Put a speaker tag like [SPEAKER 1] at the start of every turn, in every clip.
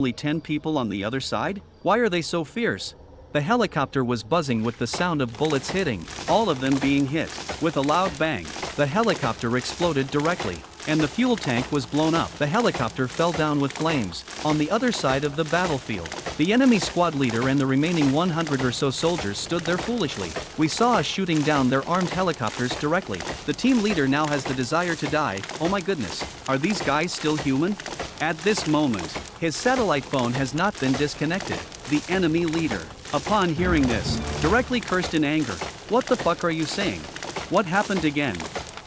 [SPEAKER 1] only 10 people on the other side? Why are they so fierce? The helicopter was buzzing with the sound of bullets hitting, all of them being hit. With a loud bang, the helicopter exploded directly, and the fuel tank was blown up. The helicopter fell down with flames. On the other side of the battlefield, the enemy squad leader and the remaining 100 or so soldiers stood there foolishly. We saw us shooting down their armed helicopters directly. The team leader now has the desire to die. Oh my goodness, are these guys still human? At this moment, his satellite phone has not been disconnected. The enemy leader, upon hearing this, directly cursed in anger. What the fuck are you saying? What happened again?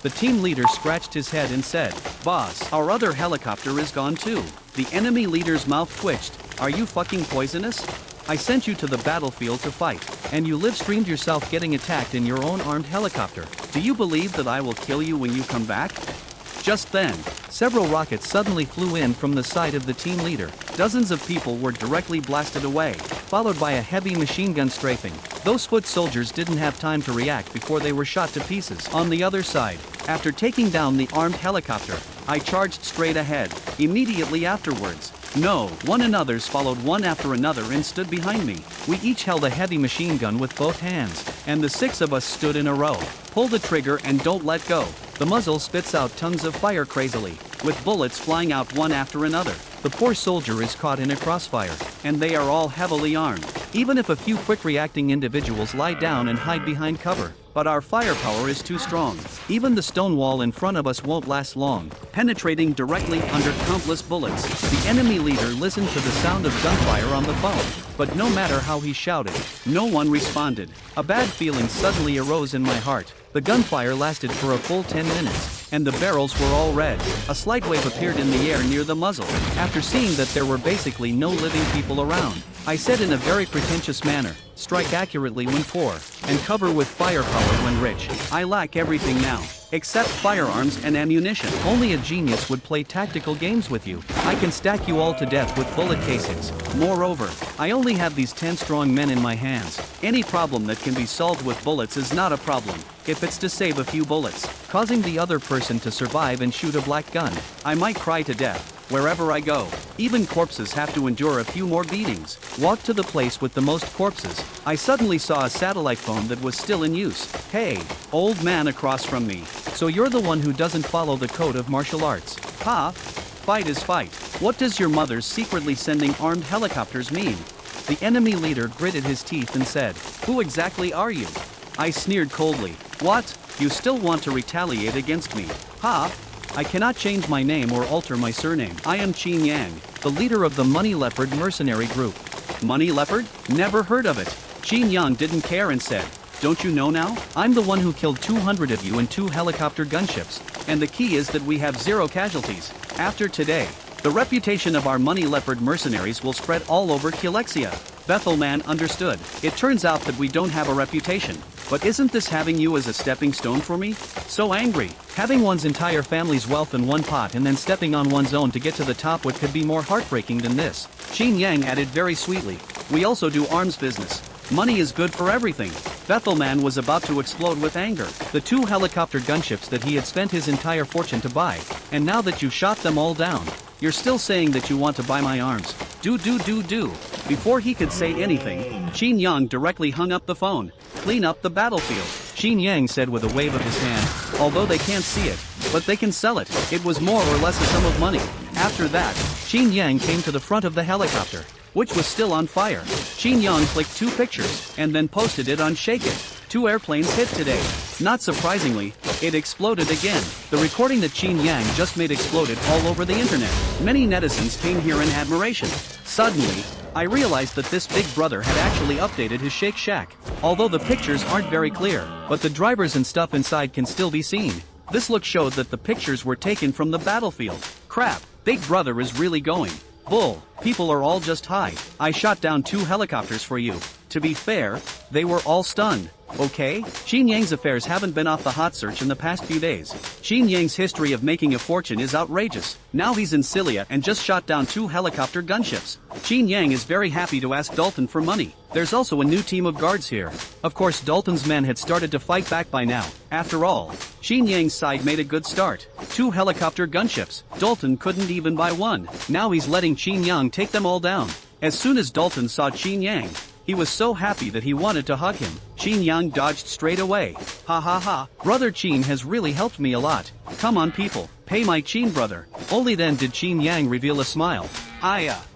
[SPEAKER 1] The team leader scratched his head and said, "Boss, our other helicopter is gone too." The enemy leader's mouth twitched. Are you fucking poisonous? I sent you to the battlefield to fight, and you live-streamed yourself getting attacked in your own armed helicopter. Do you believe that I will kill you when you come back? Just then, several rockets suddenly flew in from the side of the team leader. Dozens of people were directly blasted away, followed by a heavy machine gun strafing. Those foot soldiers didn't have time to react before they were shot to pieces. On the other side, after taking down the armed helicopter, I charged straight ahead. Immediately afterwards, one and others followed one after another and stood behind me. We each held a heavy machine gun with both hands, and the 6 of us stood in a row. Pull the trigger and don't let go. The muzzle spits out tongues of fire crazily, with bullets flying out one after another. The poor soldier is caught in a crossfire, and they are all heavily armed. Even if a few quick-reacting individuals lie down and hide behind cover, but our firepower is too strong. Even the stone wall in front of us won't last long, penetrating directly under countless bullets. The enemy leader listened to the sound of gunfire on the phone, but no matter how he shouted, no one responded. A bad feeling suddenly arose in my heart. The gunfire lasted for a full 10 minutes, and the barrels were all red. A slight wave appeared in the air near the muzzle. After seeing that there were basically no living people around, I said in a very pretentious manner, "Strike accurately when poor, and cover with firepower when rich." I lack everything now, except firearms and ammunition. Only a genius would play tactical games with you. I can stack you all to death with bullet casings. Moreover, I only have these 10 strong men in my hands. Any problem that can be solved with bullets is not a problem, if it's to save a few bullets, causing the other person to survive and shoot a black gun. I might cry to death. Wherever I go, even corpses have to endure a few more beatings. Walk to the place with the most corpses. I suddenly saw a satellite phone that was still in use. Hey, old man across from me. So you're the one who doesn't follow the code of martial arts. Ha? Fight is fight. What does your mother's secretly sending armed helicopters mean? The enemy leader gritted his teeth and said, "Who exactly are you?" I sneered coldly. "What? You still want to retaliate against me? Ha? I cannot change my name or alter my surname. I am Qin Yang, the leader of the Money Leopard mercenary group." Money Leopard? Never heard of it. Qin Yang didn't care and said, "Don't you know now? I'm the one who killed 200 of you in 2 helicopter gunships, and the key is that we have 0 casualties. After today, the reputation of our Money Leopard mercenaries will spread all over Kilexia." Bethelman understood. It turns out that we don't have a reputation. But isn't this having you as a stepping stone for me? So angry. Having one's entire family's wealth in one pot and then stepping on one's own to get to the top, what could be more heartbreaking than this? Qin Yang added very sweetly, "We also do arms business. Money is good for everything." Bethelman was about to explode with anger. The 2 helicopter gunships that he had spent his entire fortune to buy, and now that you shot them all down, you're still saying that you want to buy my arms. Do. Before he could say anything, Qin Yang directly hung up the phone. "Clean up the battlefield," Qin Yang said with a wave of his hand. Although they can't see it, but they can sell it. It was more or less a sum of money. After that, Qin Yang came to the front of the helicopter, which was still on fire. Qin Yang clicked 2 pictures, and then posted it on Shake It. 2 airplanes hit today. Not surprisingly, it exploded again. The recording that Qin Yang just made exploded all over the internet. Many netizens came here in admiration. Suddenly, I realized that this big brother had actually updated his Shake Shack. Although the pictures aren't very clear, but the drivers and stuff inside can still be seen. This look showed that the pictures were taken from the battlefield. Crap, Big Brother is really going. Bull, people are all just high. I shot down 2 helicopters for you. To be fair, they were all stunned. Okay, Qin Yang's affairs haven't been off the hot search in the past few days. Qin Yang's history of making a fortune is outrageous. Now he's in Cilia and just shot down 2 helicopter gunships. Qin Yang is very happy to ask Dalton for money. There's also a new team of guards here. Of course, Dalton's men had started to fight back by now. After all, Qin Yang's side made a good start. 2 helicopter gunships. Dalton couldn't even buy one. Now he's letting Qin Yang take them all down. As soon as Dalton saw Qin Yang, he was so happy that he wanted to hug him. Qin Yang dodged straight away. Ha ha ha, brother Qin has really helped me a lot. Come on people, pay my Qin brother. Only then did Qin Yang reveal a smile.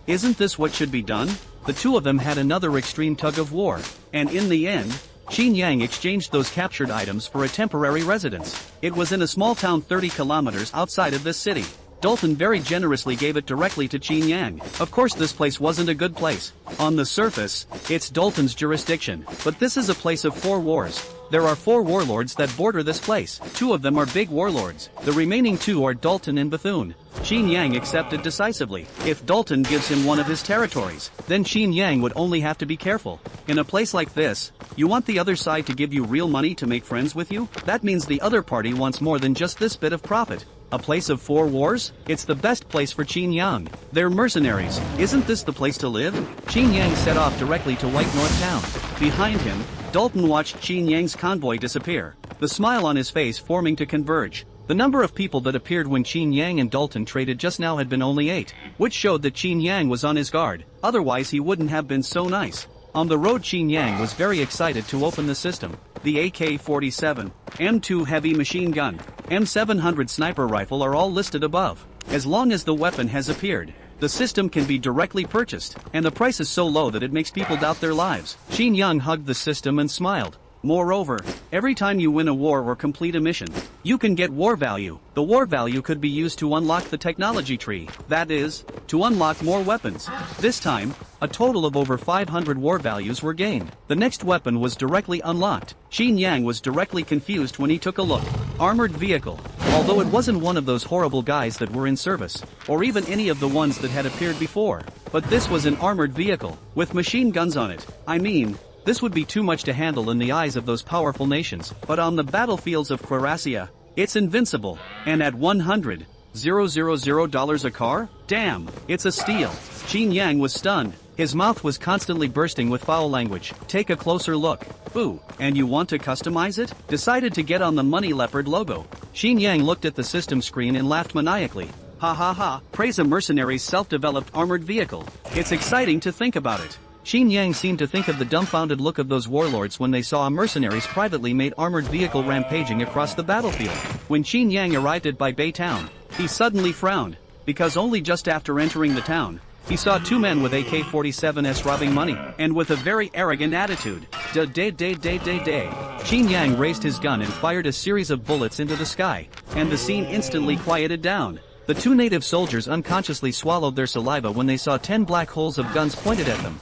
[SPEAKER 1] Isn't this what should be done? The two of them had another extreme tug of war. And in the end, Qin Yang exchanged those captured items for a temporary residence. It was in a small town 30 kilometers outside of this city. Dalton very generously gave it directly to Qin Yang. Of course this place wasn't a good place. On the surface, it's Dalton's jurisdiction, but this is a place of 4 wars. There are 4 warlords that border this place. 2 of them are big warlords. The remaining 2 are Dalton and Bethune. Qin Yang accepted decisively. If Dalton gives him one of his territories, then Qin Yang would only have to be careful. In a place like this, you want the other side to give you real money to make friends with you? That means the other party wants more than just this bit of profit. A place of 4 wars? It's the best place for Qin Yang. They're mercenaries. Isn't this the place to live? Qin Yang set off directly to White North Town. Behind him, Dalton watched Qin Yang's convoy disappear, the smile on his face forming to converge. The number of people that appeared when Qin Yang and Dalton traded just now had been only 8, which showed that Qin Yang was on his guard, otherwise he wouldn't have been so nice. On the road, Qin Yang was very excited to open the system. The AK-47, M2 heavy machine gun, M700 sniper rifle are all listed above. As long as the weapon has appeared, the system can be directly purchased, and the price is so low that it makes people doubt their lives. Qin Yang hugged the system and smiled. Moreover, every time you win a war or complete a mission, you can get war value. The war value could be used to unlock the technology tree, that is, to unlock more weapons. This time, a total of over 500 war values were gained. The next weapon was directly unlocked. Qin Yang was directly confused when he took a look. Armored vehicle. Although it wasn't one of those horrible guys that were in service, or even any of the ones that had appeared before, but this was an armored vehicle, with machine guns on it. I mean, this would be too much to handle in the eyes of those powerful nations, but on the battlefields of Quarasia, it's invincible, and at $100,000 a car? Damn, it's a steal. Qin Yang was stunned. His mouth was constantly bursting with foul language. Take a closer look. Ooh, and you want to customize it? Decided to get on the Money Leopard logo. Qin Yang looked at the system screen and laughed maniacally. Ha ha ha, praise a mercenary's self-developed armored vehicle. It's exciting to think about it. Qin Yang seemed to think of the dumbfounded look of those warlords when they saw a mercenary's privately made armored vehicle rampaging across the battlefield. When Qin Yang arrived at Bei town, he suddenly frowned, because only just after entering the town, he saw 2 men with AK-47s robbing money, and with a very arrogant attitude. Qin Yang raised his gun and fired a series of bullets into the sky, and the scene instantly quieted down. The 2 native soldiers unconsciously swallowed their saliva when they saw 10 black holes of guns pointed at them.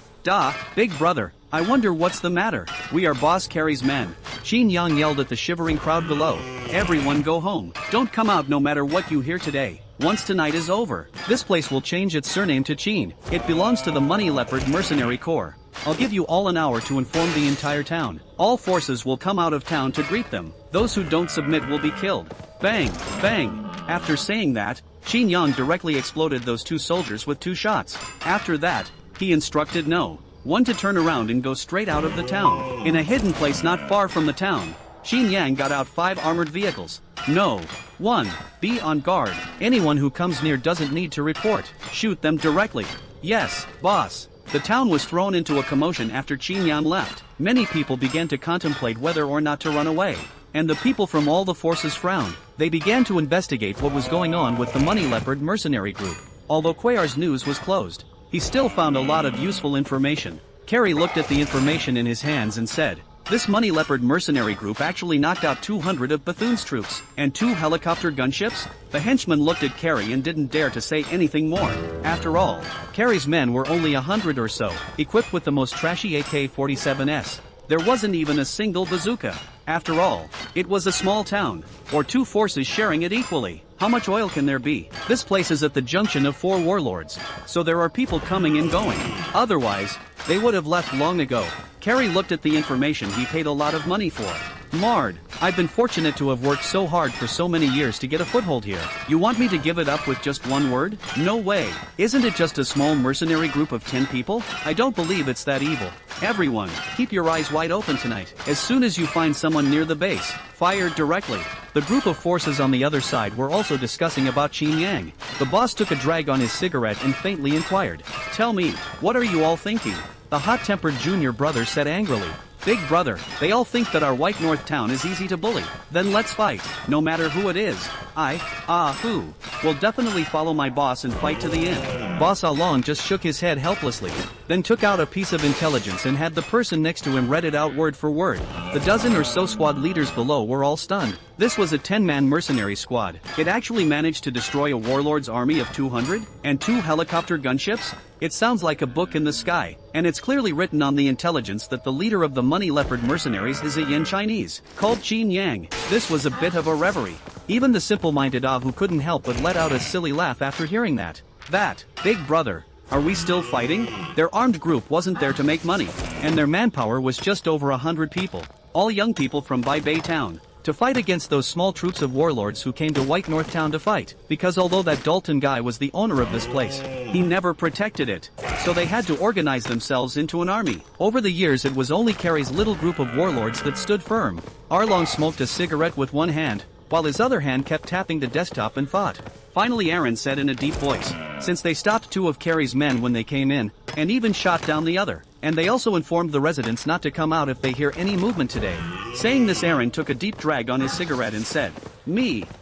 [SPEAKER 1] Big brother, I wonder what's the matter. We are Boss Carrie's men. Qin Yang yelled at the shivering crowd below. Everyone go home. Don't come out no matter what you hear today. Once tonight is over, this place will change its surname to Qin. It belongs to the Money Leopard Mercenary Corps. I'll give you all an hour to inform the entire town. All forces will come out of town to greet them. Those who don't submit will be killed. Bang, bang. After saying that, Qin Yang directly exploded those 2 soldiers with 2 shots. After that, he instructed one to turn around and go straight out of the town. In a hidden place not far from the town, Qin Yang got out 5 armored vehicles. 1. Be on guard. Anyone who comes near doesn't need to report. Shoot them directly. Yes, boss. The town was thrown into a commotion after Qin Yang left. Many people began to contemplate whether or not to run away. And the people from all the forces frowned. They began to investigate what was going on with the Money Leopard mercenary group. Although Quayar's news was closed, he still found a lot of useful information. Carrie looked at the information in his hands and said, this Money Leopard mercenary group actually knocked out 200 of Bethune's troops, and 2 helicopter gunships? The henchman looked at Carrie and didn't dare to say anything more. After all, Carrie's men were only 100 or so, equipped with the most trashy AK-47s. There wasn't even a single bazooka. After all, it was a small town, or 2 forces sharing it equally. How much oil can there be? This place is at the junction of 4 warlords, so there are people coming and going. Otherwise, they would have left long ago. Carrie looked at the information he paid a lot of money for. Marred. I've been fortunate to have worked so hard for so many years to get a foothold here. You want me to give it up with just one word? No way. Isn't it just a small mercenary group of 10 people? I don't believe it's that evil. Everyone, keep your eyes wide open tonight. As soon as you find someone near the base, fire directly. The group of forces on the other side were also discussing about Qin Yang. The boss took a drag on his cigarette and faintly inquired. Tell me, what are you all thinking? The hot-tempered junior brother said angrily. Big brother, they all think that our White North town is easy to bully. Then let's fight, no matter who it is. Who? Will definitely follow my boss and fight to the end. Boss Along just shook his head helplessly, then took out a piece of intelligence and had the person next to him read it out word for word. The dozen or so squad leaders below were all stunned. This was a 10-man mercenary squad. It actually managed to destroy a warlord's army of 200 and 2 helicopter gunships? It sounds like a book in the sky, and it's clearly written on the intelligence that the leader of the Money Leopard mercenaries is a Yin Chinese, called Qin Yang. This was a bit of a reverie. Even the simple-minded who couldn't help but let out a silly laugh after hearing that. Big brother, are we still fighting? Their armed group wasn't there to make money, and their manpower was just over 100 people, all young people from Bai Bei town, to fight against those small troops of warlords who came to White North town to fight, because although that Dalton guy was the owner of this place, he never protected it, so they had to organize themselves into an army. Over the years it was only Carrie's little group of warlords that stood firm. Arlong smoked a cigarette with one hand, while his other hand kept tapping the desktop and thought. Finally Aaron said in a deep voice, since they stopped 2 of Carrie's men when they came in, and even shot down the other, and they also informed the residents not to come out if they hear any movement today. Saying this Aaron took a deep drag on his cigarette and said,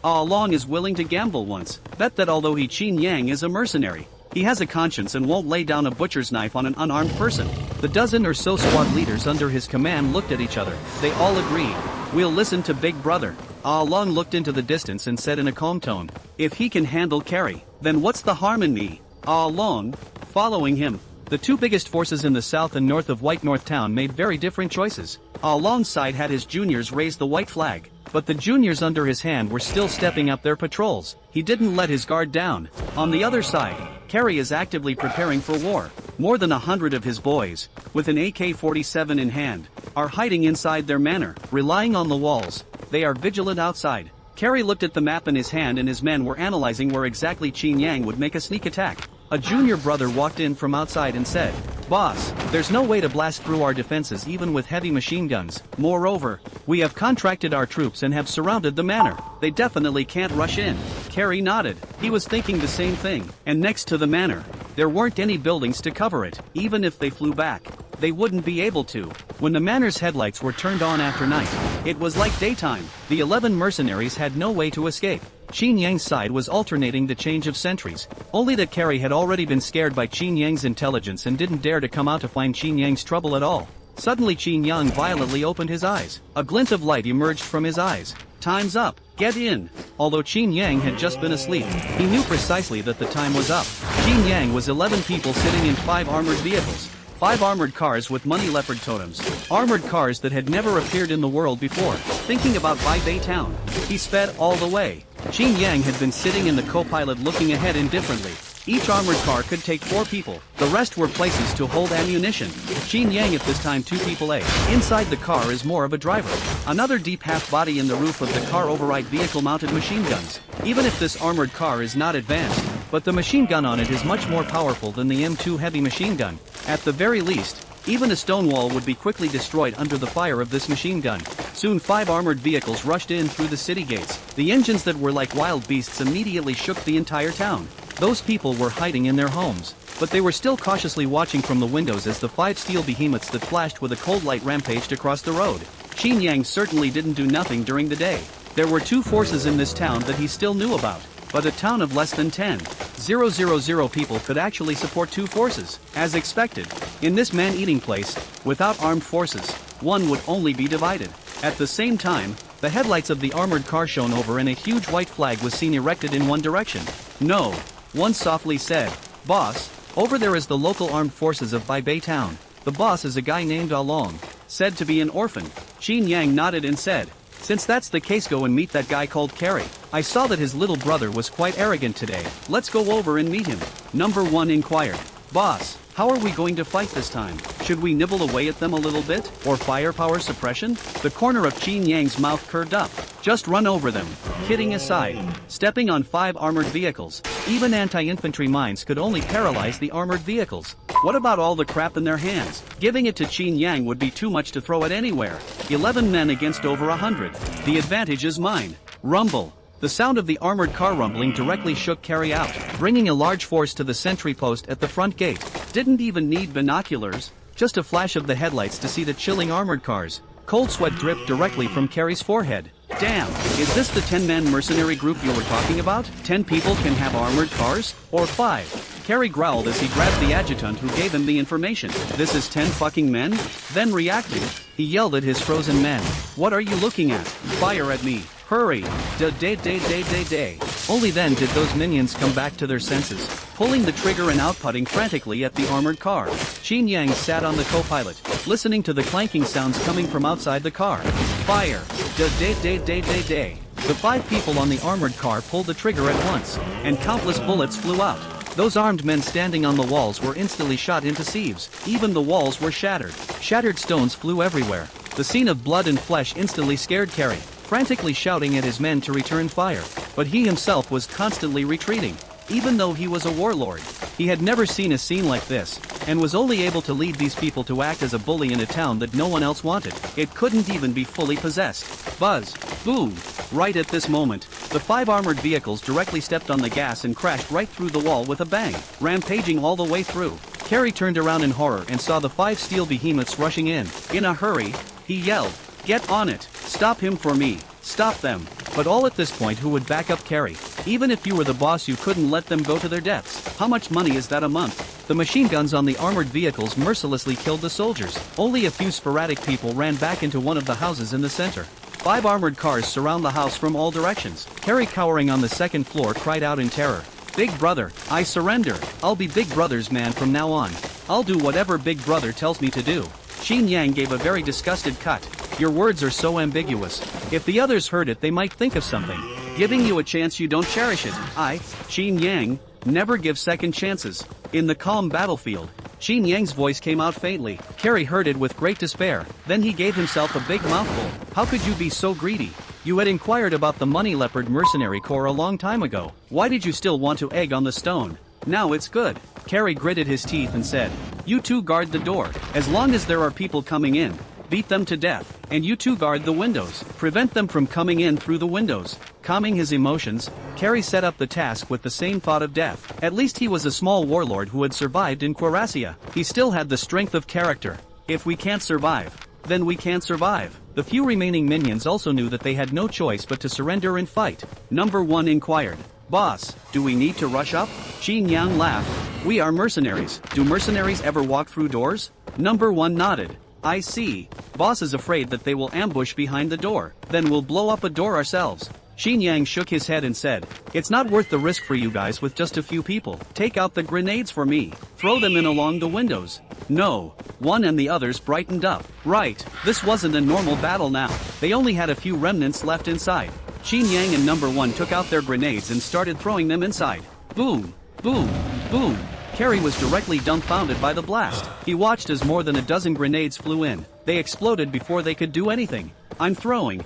[SPEAKER 1] Along is willing to gamble once, bet that although he Qin Yang is a mercenary, he has a conscience and won't lay down a butcher's knife on an unarmed person. The dozen or so squad leaders under his command looked at each other. They all agreed. We'll listen to Big Brother. Long looked into the distance and said in a calm tone, if he can handle Carrie, then what's the harm in me? Long, following him. The 2 biggest forces in the south and north of White North town made very different choices. Long's side had his juniors raise the white flag, but the juniors under his hand were still stepping up their patrols. He didn't let his guard down. On the other side, Carrie is actively preparing for war. More than 100 of his boys, with an AK-47 in hand, are hiding inside their manor, relying on the walls. They are vigilant outside. Carrie looked at the map in his hand and his men were analyzing where exactly Qin Yang would make a sneak attack. A junior brother walked in from outside and said, Boss, there's no way to blast through our defenses even with heavy machine guns. Moreover, we have contracted our troops and have surrounded the manor. They definitely can't rush in. Carrie nodded. He was thinking the same thing. And next to the manor, there weren't any buildings to cover it. Even if they flew back, they wouldn't be able to. When the manor's headlights were turned on after night, it was like daytime. The 11 mercenaries had no way to escape. Qin Yang's side was alternating the change of sentries, only that Carrie had already been scared by Qin Yang's intelligence and didn't dare to come out to find Qin Yang's trouble at all. Suddenly Qin Yang violently opened his eyes. A glint of light emerged from his eyes. Time's up. Get in. Although Qin Yang had just been asleep, he knew precisely that the time was up. Qin Yang was 11 people sitting in 5 armored vehicles. 5 armored cars with Money Leopard totems. Armored cars that had never appeared in the world before. Thinking about Bai Bei town, he sped all the way. Qin Yang had been sitting in the co-pilot looking ahead indifferently. Each armored car could take 4 people. The rest were places to hold ammunition. Qin Yang at this time 2 people A. Inside the car is more of a driver. Another deep half body in the roof of the car override vehicle mounted machine guns. Even if this armored car is not advanced, but the machine gun on it is much more powerful than the M2 heavy machine gun. At the very least, even a stone wall would be quickly destroyed under the fire of this machine gun. Soon 5 armored vehicles rushed in through the city gates. The engines that were like wild beasts immediately shook the entire town. Those people were hiding in their homes, but they were still cautiously watching from the windows as the 5 steel behemoths that flashed with a cold light rampaged across the road. Qin Yang certainly didn't do nothing during the day. There were 2 forces in this town that he still knew about, but a town of less than 10,000 people could actually support 2 forces. As expected, in this man-eating place, without armed forces, one would only be divided. At the same time, the headlights of the armored car shone over and a huge white flag was seen erected in one direction. No, one softly said, Boss, over there is the local armed forces of Bai Bei town. The boss is a guy named Along, said to be an orphan. Qin Yang nodded and said, since that's the case, go and meet that guy called Carrie. I saw that his little brother was quite arrogant today. Let's go over and meet him. Number 1 inquired. Boss, How are we going to fight this time? Should we nibble away at them a little bit, or firepower suppression? The corner of Qin Yang's mouth curved up. Just run over them. Kidding aside, stepping on 5 armored vehicles, even anti-infantry mines could only paralyze the armored vehicles. What about all the crap in their hands? Giving it to Qin Yang would be too much to throw at anywhere. 11 men against over 100. The advantage is mine. Rumble. The sound of the armored car rumbling directly shook Carrie out, bringing a large force to the sentry post at the front gate. Didn't even need binoculars, just a flash of the headlights to see the chilling armored cars. Cold sweat dripped directly from Carrie's forehead. Damn, is this the 10-man mercenary group you were talking about? 10 people can have armored cars? Or 5? Carrie growled as he grabbed the adjutant who gave him the information. This is 10 fucking men? Then reacting, he yelled at his frozen men. What are you looking at? Fire at me. Hurry. Day. Only then did those minions come back to their senses, pulling the trigger and outputting frantically at the armored car. Qin Yang sat on the co-pilot, listening to the clanking sounds coming from outside the car. Fire. Day. The 5 people on the armored car pulled the trigger at once, and countless bullets flew out. Those armed men standing on the walls were instantly shot into sieves. Even the walls were shattered. Shattered stones flew everywhere. The scene of blood and flesh instantly scared Carrie, frantically shouting at his men to return fire. But he himself was constantly retreating. Even though he was a warlord, he had never seen a scene like this, and was only able to lead these people to act as a bully in a town that no one else wanted. It couldn't even be fully possessed. Buzz. Boom. Right at this moment, the 5 armored vehicles directly stepped on the gas and crashed right through the wall with a bang, rampaging all the way through. Carrie turned around in horror and saw the 5 steel behemoths rushing in. In a hurry, he yelled, "Get on it! Stop him for me! Stop them!" But all at this point, who would back up Carrie? Even if you were the boss, you couldn't let them go to their deaths. How much money is that a month? The machine guns on the armored vehicles mercilessly killed the soldiers. Only a few sporadic people ran back into one of the houses in the center. 5 armored cars surround the house from all directions. Carrie, cowering on the second floor, cried out in terror. "Big brother, I surrender. I'll be Big Brother's man from now on. I'll do whatever Big Brother tells me to do." Qin Yang gave a very disgusted cut. "Your words are so ambiguous. If the others heard it, they might think of something. Giving you a chance, you don't cherish it. I, Qin Yang, never give second chances." In the calm battlefield, Qin Yang's voice came out faintly. Carrie heard it with great despair. Then he gave himself a big mouthful. "How could you be so greedy? You had inquired about the Money Leopard Mercenary Corps a long time ago. Why did you still want to egg on the stone? Now it's good." Carrie gritted his teeth and said, "You two guard the door. As long as there are people coming in, beat them to death. And you two guard the windows. Prevent them from coming in through the windows." Calming his emotions, Carrie set up the task with the same thought of death. At least he was a small warlord who had survived in Quarasia. He still had the strength of character. If we can't survive, then we can't survive. The few remaining minions also knew that they had no choice but to surrender and fight. Number 1 inquired, "Boss, do we need to rush up?" Qin Yang laughed. "We are mercenaries. Do mercenaries ever walk through doors?" Number 1 nodded. "I see. Boss is afraid that they will ambush behind the door. Then we'll blow up a door ourselves." Qin Yang shook his head and said, "It's not worth the risk for you guys with just a few people. Take out the grenades for me. Throw them in along the windows." "No." One and the others brightened up. Right, this wasn't a normal battle now. They only had a few remnants left inside. Qin Yang and Number 1 took out their grenades and started throwing them inside. Boom, boom, boom. Carrie was directly dumbfounded by the blast. He watched as more than a dozen grenades flew in. They exploded before they could do anything. I'm throwing.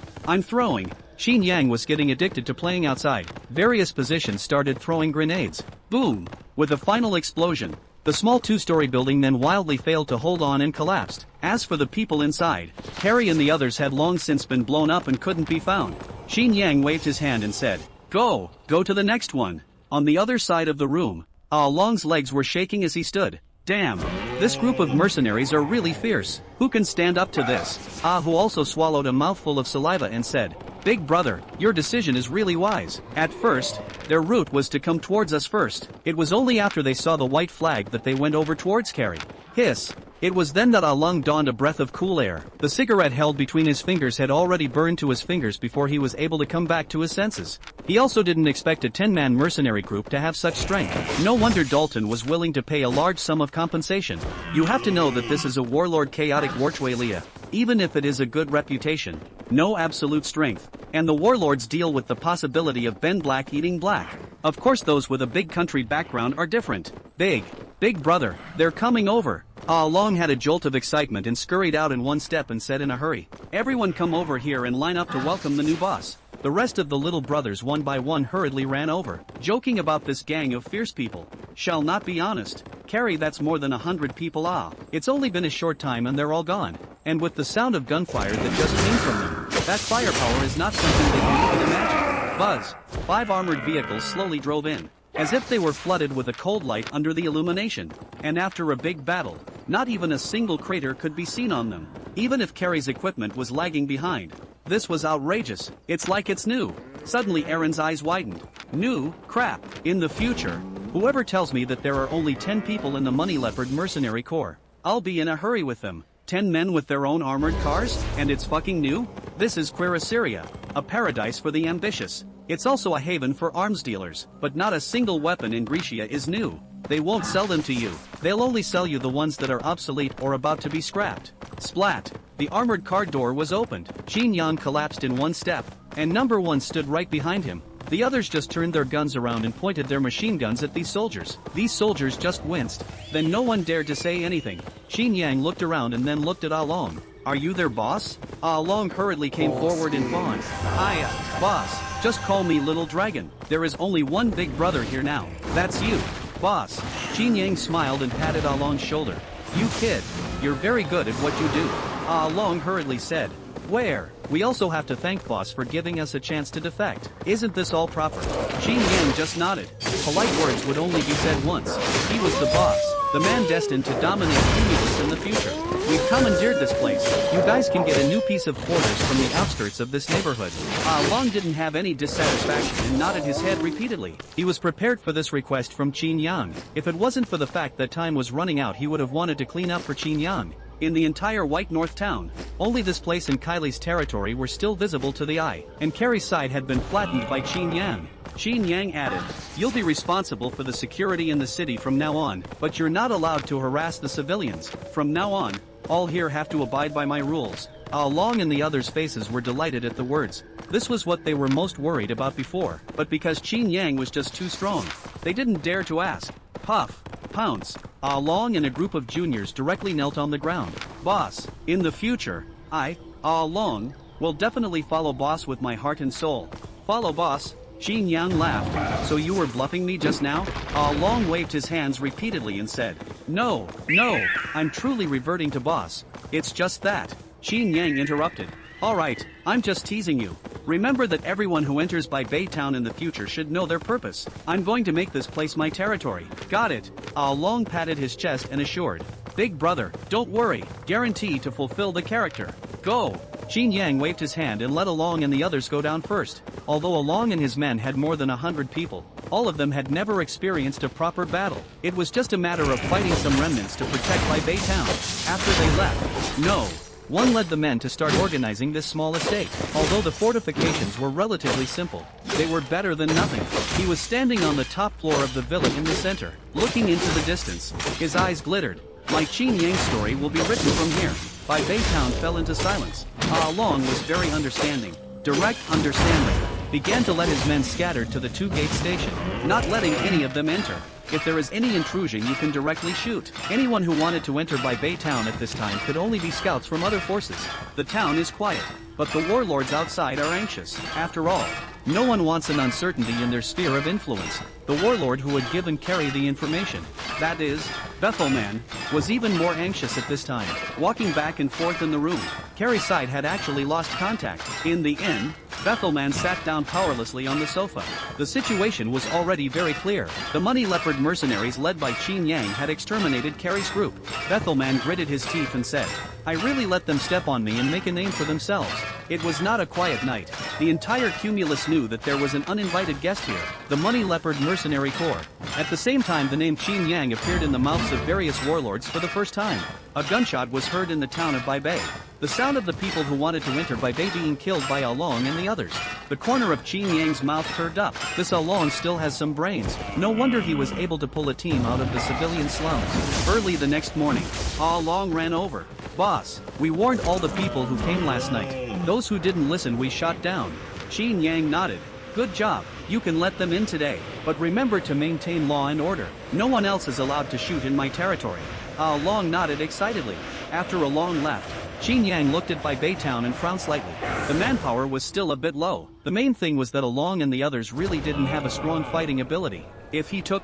[SPEAKER 1] Qin Yang was getting addicted to playing outside. Various positions started throwing grenades. Boom! With a final explosion, the small 2-story building then wildly failed to hold on and collapsed. As for the people inside, Harry and the others had long since been blown up and couldn't be found. Qin Yang waved his hand and said, Go to the next one." On the other side of the room, Ah Long's legs were shaking as he stood. Damn, this group of mercenaries are really fierce. Who can stand up to this? Ah, who also swallowed a mouthful of saliva and said, "Big brother, your decision is really wise." At first, their route was to come towards us first. It was only after they saw the white flag that they went over towards Carrie. Hiss. It was then that Ah Lung donned a breath of cool air. The cigarette held between his fingers had already burned to his fingers before he was able to come back to his senses. He also didn't expect a 10-man mercenary group to have such strength. No wonder Dalton was willing to pay a large sum of compensation. You have to know that this is a warlord chaotic Warchwalia. Even if it is a good reputation, no absolute strength. And the warlords deal with the possibility of Ben Black eating black. Of course those with a big country background are different. Big. Big brother, they're coming over. Ah Long had a jolt of excitement and scurried out in one step and said in a hurry, "Everyone come over here and line up to welcome the new boss." The rest of the little brothers one by one hurriedly ran over, joking about this gang of fierce people. Shall not be honest. Carrie, that's more than 100 people. It's only been a short time and they're all gone. And with the sound of gunfire that just came from them, that firepower is not something they can even imagine. Buzz. 5 armored vehicles slowly drove in, as if they were flooded with a cold light under the illumination. And after a big battle, not even a single crater could be seen on them, even if Carrie's equipment was lagging behind. This was outrageous. It's like it's new. Suddenly Aaron's eyes widened. New? Crap. In the future, whoever tells me that there are only 10 people in the Money Leopard Mercenary Corps, I'll be in a hurry with them. 10 men with their own armored cars? And it's fucking new? This is Queer, a paradise for the ambitious. It's also a haven for arms dealers, but not a single weapon in Grecia is new. They won't sell them to you. They'll only sell you the ones that are obsolete or about to be scrapped. Splat. The armored car door was opened. Qin Yang collapsed in one step, and number 1 stood right behind him. The others just turned their guns around and pointed their machine guns at these soldiers. These soldiers just winced. Then no one dared to say anything. Qin Yang looked around and then looked at Ah Long. "Are you their boss?" Ah Long hurriedly came forward and fawned. "Hiya, boss. Just call me Little Dragon. There is only one big brother here now. That's you, boss." Qin Yang smiled and patted Ah Long's shoulder. "You kid. You're very good at what you do." Ah Long hurriedly said. "Where? We also have to thank boss for giving us a chance to defect. Isn't this all proper?" Qin Yang just nodded. Polite words would only be said once. He was the boss, the man destined to dominate Cumulus in the future. "We've commandeered this place. You guys can get a new piece of quarters from the outskirts of this neighborhood." Ah Long didn't have any dissatisfaction and nodded his head repeatedly. He was prepared for this request from Qin Yang. If it wasn't for the fact that time was running out, he would have wanted to clean up for Qin Yang. In the entire White North town, only this place and Kylie's territory were still visible to the eye, and Carrie's side had been flattened by Qin Yang. Qin Yang added, "You'll be responsible for the security in the city from now on, but you're not allowed to harass the civilians. From now on, all here have to abide by my rules." Ah Long and the others' faces were delighted at the words. This was what they were most worried about before, but because Qin Yang was just too strong, they didn't dare to ask. Puff. Pounce. Ah Long and a group of juniors directly knelt on the ground. "Boss, in the future, I, Ah Long, will definitely follow boss with my heart and soul." "Follow boss?" Qin Yang laughed. "So you were bluffing me just now?" Ah Long waved his hands repeatedly and said, No, I'm truly reverting to boss. It's just that." Qin Yang interrupted. "Alright, I'm just teasing you. Remember that everyone who enters by Baytown in the future should know their purpose. I'm going to make this place my territory." "Got it." Ah Long patted his chest and assured. "Big brother, don't worry. Guarantee to fulfill the character. Go." Qin Yang waved his hand and let Along and the others go down first. Although Along and his men had more than 100 people, all of them had never experienced a proper battle. It was just a matter of fighting some remnants to protect Bai Bay Town. After they left, one led the men to start organizing this small estate. Although the fortifications were relatively simple, they were better than nothing. He was standing on the top floor of the villa in the center, looking into the distance. His eyes glittered. My Qin Yang story will be written from here. Bai Bay Town fell into silence. Ah Long was very understanding. Direct understanding. Began to let his men scatter to the 2-gate station, not letting any of them enter. If there is any intrusion, you can directly shoot. Anyone who wanted to enter Bai Bay Town at this time could only be scouts from other forces. The town is quiet, but the warlords outside are anxious. After all, no one wants an uncertainty in their sphere of influence. The warlord who had given Carrie the information, that is, Bethelman, was even more anxious at this time, walking back and forth in the room. Carrie's side had actually lost contact. In the end, Bethelman sat down powerlessly on the sofa. The situation was already very clear. The Money Leopard mercenaries led by Qin Yang had exterminated Carrie's group. Bethelman gritted his teeth and said, "I really let them step on me and make a name for themselves." It was not a quiet night. The entire Cumulus knew that there was an uninvited guest here, the Money Leopard Mercenary Corps. At the same time, the name Qin Yang appeared in the mouths of various warlords for the first time. A gunshot was heard in the town of Bai Bay. The sound of the people who wanted to enter Bai Bay being killed by Along and the others. The corner of Qin Yang's mouth curved up. This Along still has some brains. No wonder he was able to pull a team out of the civilian slums. Early the next morning, Along ran over. "Boss, we warned all the people who came last night. Those who didn't listen we shot down." Qin Yang nodded. "Good job. You can let them in today, but remember to maintain law and order. No one else is allowed to shoot in my territory. Ao Long nodded excitedly. After a long left, Qin Yang looked at Bai Beitown and frowned slightly. The manpower was still a bit low. The main thing was that Along and the others really didn't have a strong fighting ability. If he took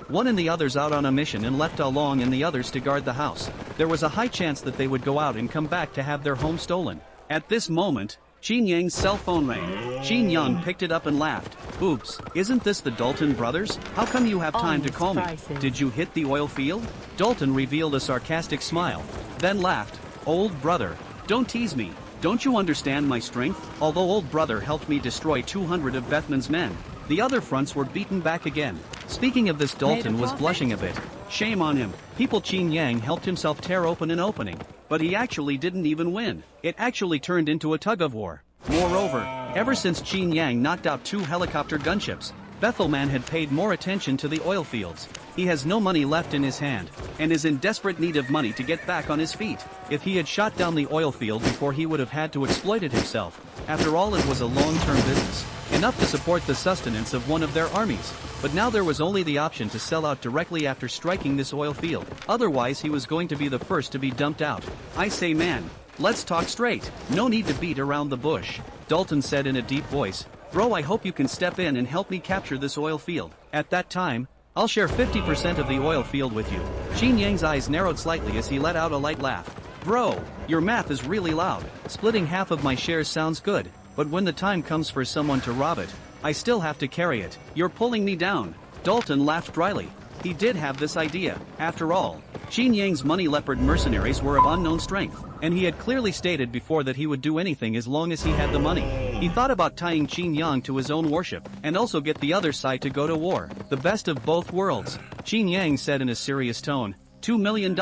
[SPEAKER 1] one and the others out on a mission and left Along and the others to guard the house, there was a high chance that they would go out and come back to have their home stolen. At this moment, Qin Yang's cell phone rang. Qin Yang picked it up and laughed. Oops, isn't this the Dalton brothers? How come you have time to call me? Did you hit the oil field? Dalton revealed a sarcastic smile, then laughed. Old brother, don't tease me. Don't you understand my strength? Although old brother helped me destroy 200 of Bethman's men, the other fronts were beaten back again. Speaking of this, Dalton was blushing a bit. Shame on him. Qin Yang helped himself tear open an opening, but he actually didn't even win. It actually turned into a tug-of-war. Moreover, ever since Qin Yang knocked out 2 helicopter gunships, Bethelman had paid more attention to the oil fields. He has no money left in his hand, and is in desperate need of money to get back on his feet. If he had shot down the oil field before, he would have had to exploit it himself. After all, it was a long-term business, enough to support the sustenance of one of their armies. But now there was only the option to sell out directly after striking this oil field. Otherwise he was going to be the first to be dumped out. I say, man, let's talk straight. No need to beat around the bush. Dalton said in a deep voice. Bro, I hope you can step in and help me capture this oil field. At that time, I'll share 50% of the oil field with you. Qin Yang's eyes narrowed slightly as he let out a light laugh. Bro, your math is really loud. Splitting half of my shares sounds good, but when the time comes for someone to rob it, I still have to carry it. You're pulling me down. Dalton laughed dryly. He did have this idea. After all, Qin Yang's money leopard mercenaries were of unknown strength, and he had clearly stated before that he would do anything as long as he had the money. He thought about tying Qin Yang to his own warship, and also get the other side to go to war. The best of both worlds. Qin Yang said in a serious tone. $2 million.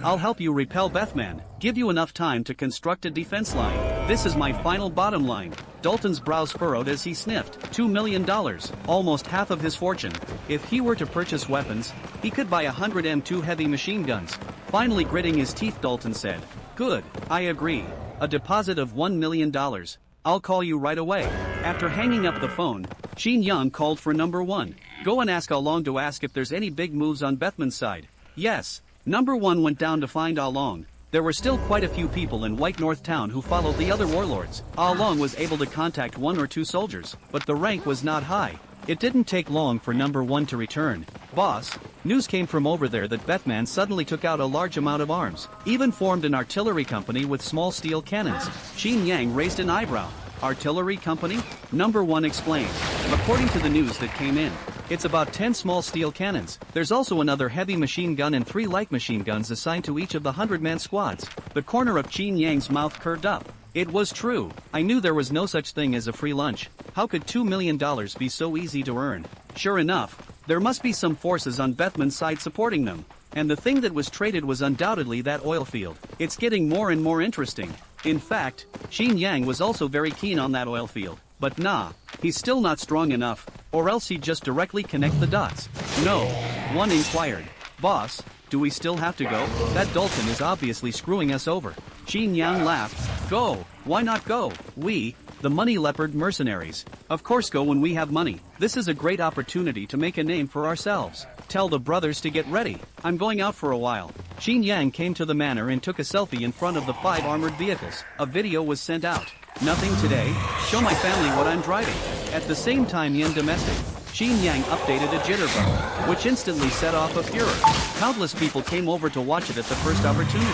[SPEAKER 1] I'll help you repel Bethman. Give you enough time to construct a defense line. This is my final bottom line. Dalton's brows furrowed as he sniffed. $2 million. Almost half of his fortune. If he were to purchase weapons, he could buy 100 M2 heavy machine guns. Finally gritting his teeth, Dalton said. Good, I agree. A deposit of $1 million. I'll call you right away. After hanging up the phone, Qin Yang called for number 1. Go and ask Along to ask if there's any big moves on Bethman's side. Yes. Number 1 went down to find Along. There were still quite a few people in White North Town who followed the other warlords. Along was able to contact 1 or 2 soldiers, but the rank was not high. It didn't take long for number 1 to return. Boss, news came from over there that Bethman suddenly took out a large amount of arms, even formed an artillery company with small steel cannons. Qin Yang raised an eyebrow. Artillery company? Number 1 explained. According to the news that came in, it's about 10 small steel cannons. There's also another heavy machine gun and 3 light machine guns assigned to each of the 100-man squads. The corner of Qin Yang's mouth curved up. It was true. I knew there was no such thing as a free lunch. How could $2 million be so easy to earn? Sure enough, there must be some forces on Bethman's side supporting them. And the thing that was traded was undoubtedly that oil field. It's getting more and more interesting. In fact, Qin Yang was also very keen on that oil field. But nah, he's still not strong enough, or else he'd just directly connect the dots. No. 1 inquired. Boss, do we still have to go? That Dalton is obviously screwing us over. Qin Yang laughed. Go. Why not go? We, the money leopard mercenaries, of course go when we have money. This is a great opportunity to make a name for ourselves. Tell the brothers to get ready. I'm going out for a while. Qin Yang came to the manor and took a selfie in front of the 5 armored vehicles. A video was sent out. Nothing today. Show my family what I'm driving. At the same time, Yin domestic. Qin Yang updated a jitterbug, which instantly set off a furor. Countless people came over to watch it at the first opportunity.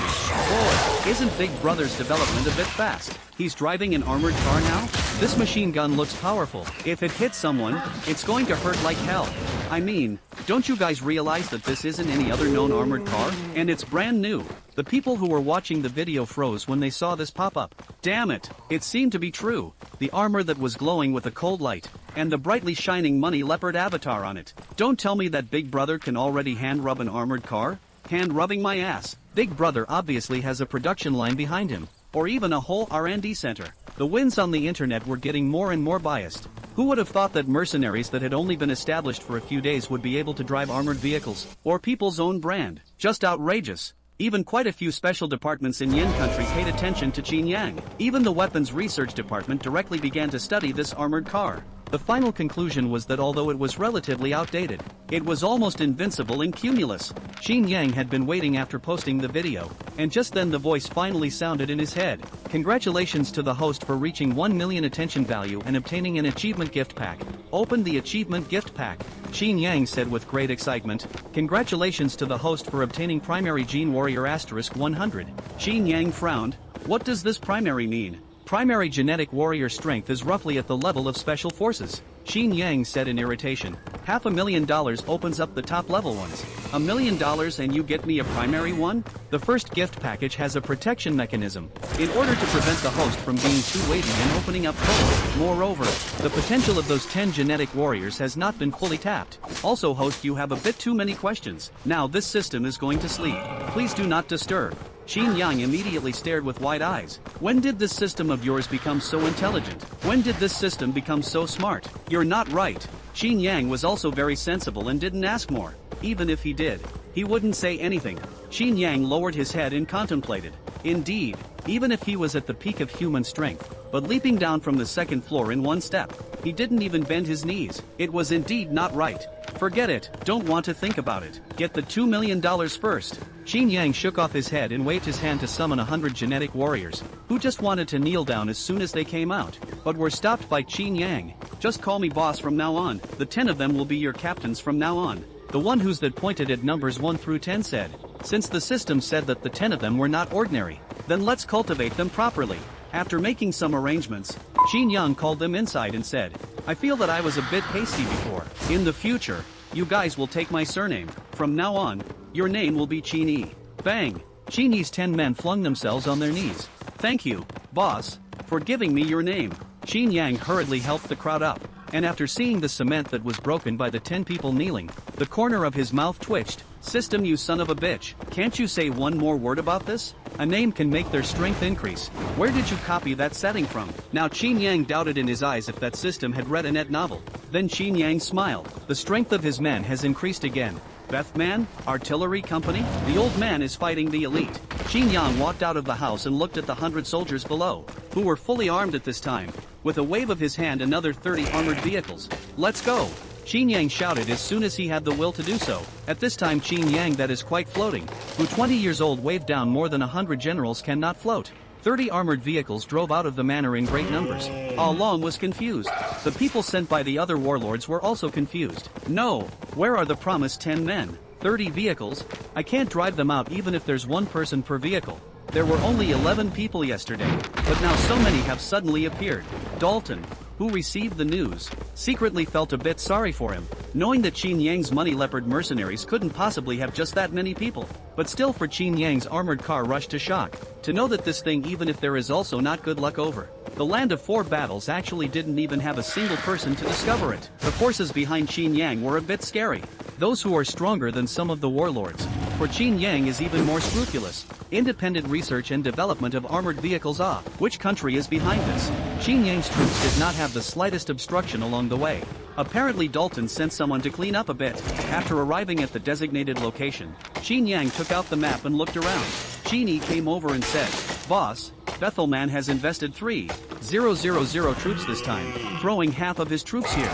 [SPEAKER 1] Boy, isn't Big Brother's development a bit fast? He's driving an armored car now? This machine gun looks powerful. If it hits someone, it's going to hurt like hell. I mean, don't you guys realize that this isn't any other known armored car? And it's brand new. The people who were watching the video froze when they saw this pop up. Damn it, it seemed to be true. The armor that was glowing with a cold light, and the brightly shining money leopard avatar on it. Don't tell me that Big Brother can already hand rub an armored car? Hand rubbing my ass. Big Brother obviously has a production line behind him, or even a whole R&D center. The winds on the internet were getting more and more biased. Who would have thought that mercenaries that had only been established for a few days would be able to drive armored vehicles, or people's own brand? Just outrageous. Even quite a few special departments in Yin country paid attention to Qin Yang. Even the weapons research department directly began to study this armored car. The final conclusion was that although it was relatively outdated, it was almost invincible in Cumulus. Xin Yang had been waiting after posting the video, and just then the voice finally sounded in his head. Congratulations to the host for reaching 1 million attention value and obtaining an achievement gift pack. Open the achievement gift pack. Xin Yang said with great excitement. Congratulations to the host for obtaining primary gene warrior *100. Xin Yang frowned. What does this primary mean? Primary genetic warrior strength is roughly at the level of special forces. Xin Yang said in irritation. $500,000 opens up the top level ones. $1 million and you get me a primary one? The first gift package has a protection mechanism, in order to prevent the host from being too weighty and opening up total. Moreover, the potential of those 10 genetic warriors has not been fully tapped. Also host, you have a bit too many questions. Now this system is going to sleep. Please do not disturb. Xin Yang immediately stared with wide eyes. When did this system of yours become so intelligent? When did this system become so smart? You're not right. Xin Yang was also very sensible and didn't ask more. Even if he did, he wouldn't say anything. Xin Yang lowered his head and contemplated. Indeed, even if he was at the peak of human strength, but leaping down from the second floor in one step, he didn't even bend his knees. It was indeed not right. Forget it, don't want to think about it. Get the $2 million first. Xin Yang shook off his head and waved his hand to summon 100 genetic warriors, who just wanted to kneel down as soon as they came out, but were stopped by Xin Yang. Just call me boss from now on, the 10 of them will be your captains from now on. The one who's that pointed at numbers 1 through 10 said. Since the system said that the 10 of them were not ordinary, then let's cultivate them properly. After making some arrangements, Xin Yang called them inside and said, I feel that I was a bit hasty before. In the future, you guys will take my surname. From now on, your name will be Qin Yi. Bang! Qin Yi's 10 men flung themselves on their knees. Thank you, boss, for giving me your name. Xin Yang hurriedly helped the crowd up, and after seeing the cement that was broken by the 10 people kneeling, the corner of his mouth twitched. System, you son of a bitch, can't you say one more word about this? A name can make their strength increase. Where did you copy that setting from? Now Xin Yang doubted in his eyes if that system had read a net novel. Then Xin Yang smiled. The strength of his men has increased again. Bethman, artillery company? The old man is fighting the elite. Xin Yang walked out of the house and looked at the 100 soldiers below, who were fully armed at this time. With a wave of his hand, another 30 armored vehicles. Let's go! Xin Yang shouted as soon as he had the will to do so. At this time Xin Yang, that is quite floating, who 20 years old, waved down more than 100 generals cannot float. 30 armored vehicles drove out of the manor in great numbers. All Long was confused. The people sent by the other warlords were also confused. No, where are the promised 10 men? 30 vehicles? I can't drive them out even if there's one person per vehicle. There were only 11 people yesterday, but now so many have suddenly appeared. Dalton, who received the news, secretly felt a bit sorry for him, knowing that Xin Yang's money leopard mercenaries couldn't possibly have just that many people. But still, for Xin Yang's armored car rushed to shock, to know that this thing, even if there is also not good luck over. The land of 4 battles actually didn't even have a single person to discover it. The forces behind Xin Yang were a bit scary. Those who are stronger than some of the warlords. For Xin Yang is even more scrupulous. Independent research and development of armored vehicles. Which country is behind this? Xin Yang's troops did not have the slightest obstruction along the way. Apparently Dalton sent someone to clean up a bit. After arriving at the designated location, Xin Yang took out the map and looked around. Qin Yi came over and said, Boss, Bethelman has invested 3,000 troops this time, throwing half of his troops here.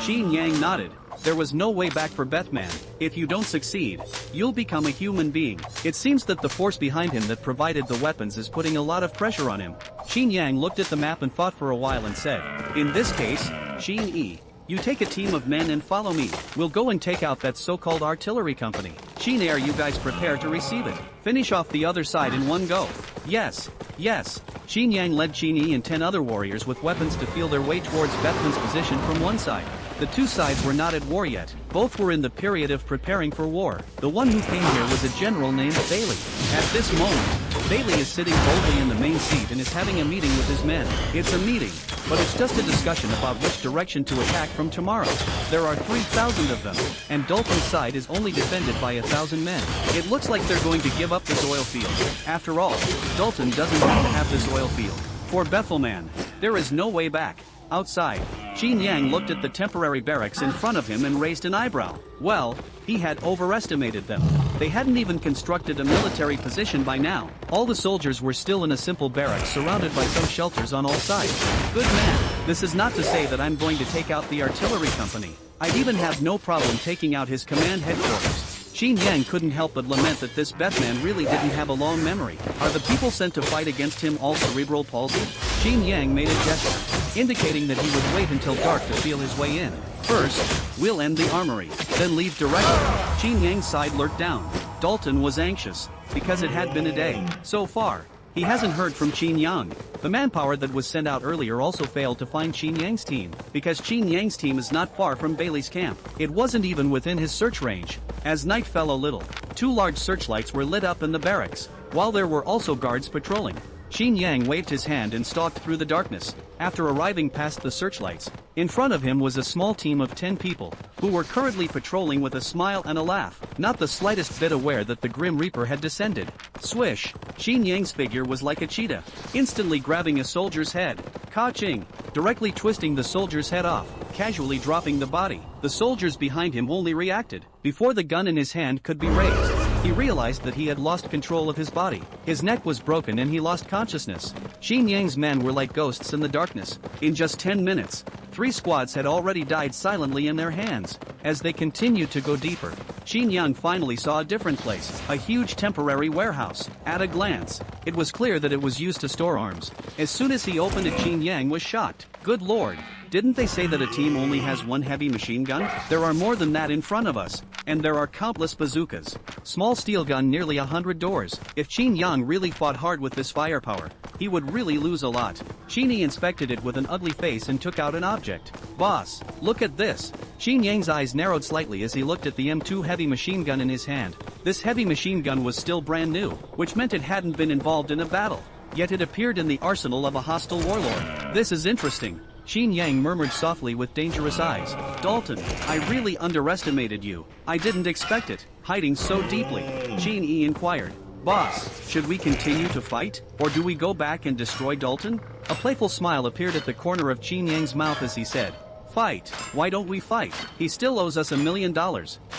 [SPEAKER 1] Xin Yang nodded. There was no way back for Bethman. If you don't succeed, you'll become a human being. It seems that the force behind him that provided the weapons is putting a lot of pressure on him. Xin Yang looked at the map and thought for a while and said, in this case, Qin Yi, you take a team of men and follow me. We'll go and take out that so-called artillery company. Qin Air, you guys prepare to receive it. Finish off the other side in one go. Yes, yes. Xin Yang led Qin Yi and 10 other warriors with weapons to feel their way towards Bethman's position from one side. The two sides were not at war yet. Both were in the period of preparing for war. The one who came here was a general named Bailey. At this moment, Bailey is sitting boldly in the main seat and is having a meeting with his men. It's a meeting, but it's just a discussion about which direction to attack from tomorrow. There are 3,000 of them, and Dalton's side is only defended by 1,000 men. It looks like they're going to give up this oil field. After all, Dalton doesn't have to have this oil field. For Bethelman, there is no way back. Outside, Qin Yang looked at the temporary barracks in front of him and raised an eyebrow. Well, he had overestimated them. They hadn't even constructed a military position by now. All the soldiers were still in a simple barracks surrounded by some shelters on all sides. Good man. This is not to say that I'm going to take out the artillery company. I'd even have no problem taking out his command headquarters. Qin Yang couldn't help but lament that this Bethman really didn't have a long memory. Are the people sent to fight against him all cerebral palsy? Qin Yang made a gesture, indicating that he would wait until dark to feel his way in. First, we'll end the armory, then leave directly. Qin Yang's side lurked down. Dalton was anxious, because it had been a day. So far, he hasn't heard from Qin Yang. The manpower that was sent out earlier also failed to find Qin Yang's team, because Qin Yang's team is not far from Bailey's camp. It wasn't even within his search range. As night fell a little, 2 large searchlights were lit up in the barracks, while there were also guards patrolling. Qin Yang waved his hand and stalked through the darkness. After arriving past the searchlights, in front of him was a small team of 10 people, who were currently patrolling with a smile and a laugh, not the slightest bit aware that the Grim Reaper had descended. Swish! Qin Yang's figure was like a cheetah, instantly grabbing a soldier's head. Ka-ching! Directly twisting the soldier's head off, casually dropping the body. The soldiers behind him only reacted, before the gun in his hand could be raised. He realized that he had lost control of his body. His neck was broken and he lost consciousness. Qin Yang's men were like ghosts in the darkness. In just 10 minutes, 3 squads had already died silently in their hands. As they continued to go deeper, Qin Yang finally saw a different place, a huge temporary warehouse. At a glance, it was clear that it was used to store arms. As soon as he opened it, Qin Yang was shocked. Good lord, didn't they say that a team only has 1 heavy machine gun? There are more than that in front of us, and there are countless bazookas. Small steel gun nearly 100 doors. If Qin Yang really fought hard with this firepower, he would really lose a lot. Qin Yi inspected it with an ugly face and took out an object. Boss, look at this. Qin Yang's eyes narrowed slightly as he looked at the M2 heavy machine gun in his hand. This heavy machine gun was still brand new, which meant it hadn't been involved in a battle. Yet it appeared in the arsenal of a hostile warlord. This is interesting. Qin Yang murmured softly with dangerous eyes. Dalton, I really underestimated you. I didn't expect it. Hiding so deeply. Qin Yi inquired. Boss, should we continue to fight, or do we go back and destroy Dalton? A playful smile appeared at the corner of Qin Yang's mouth as he said, Fight, why don't we fight? He still owes us $1 million.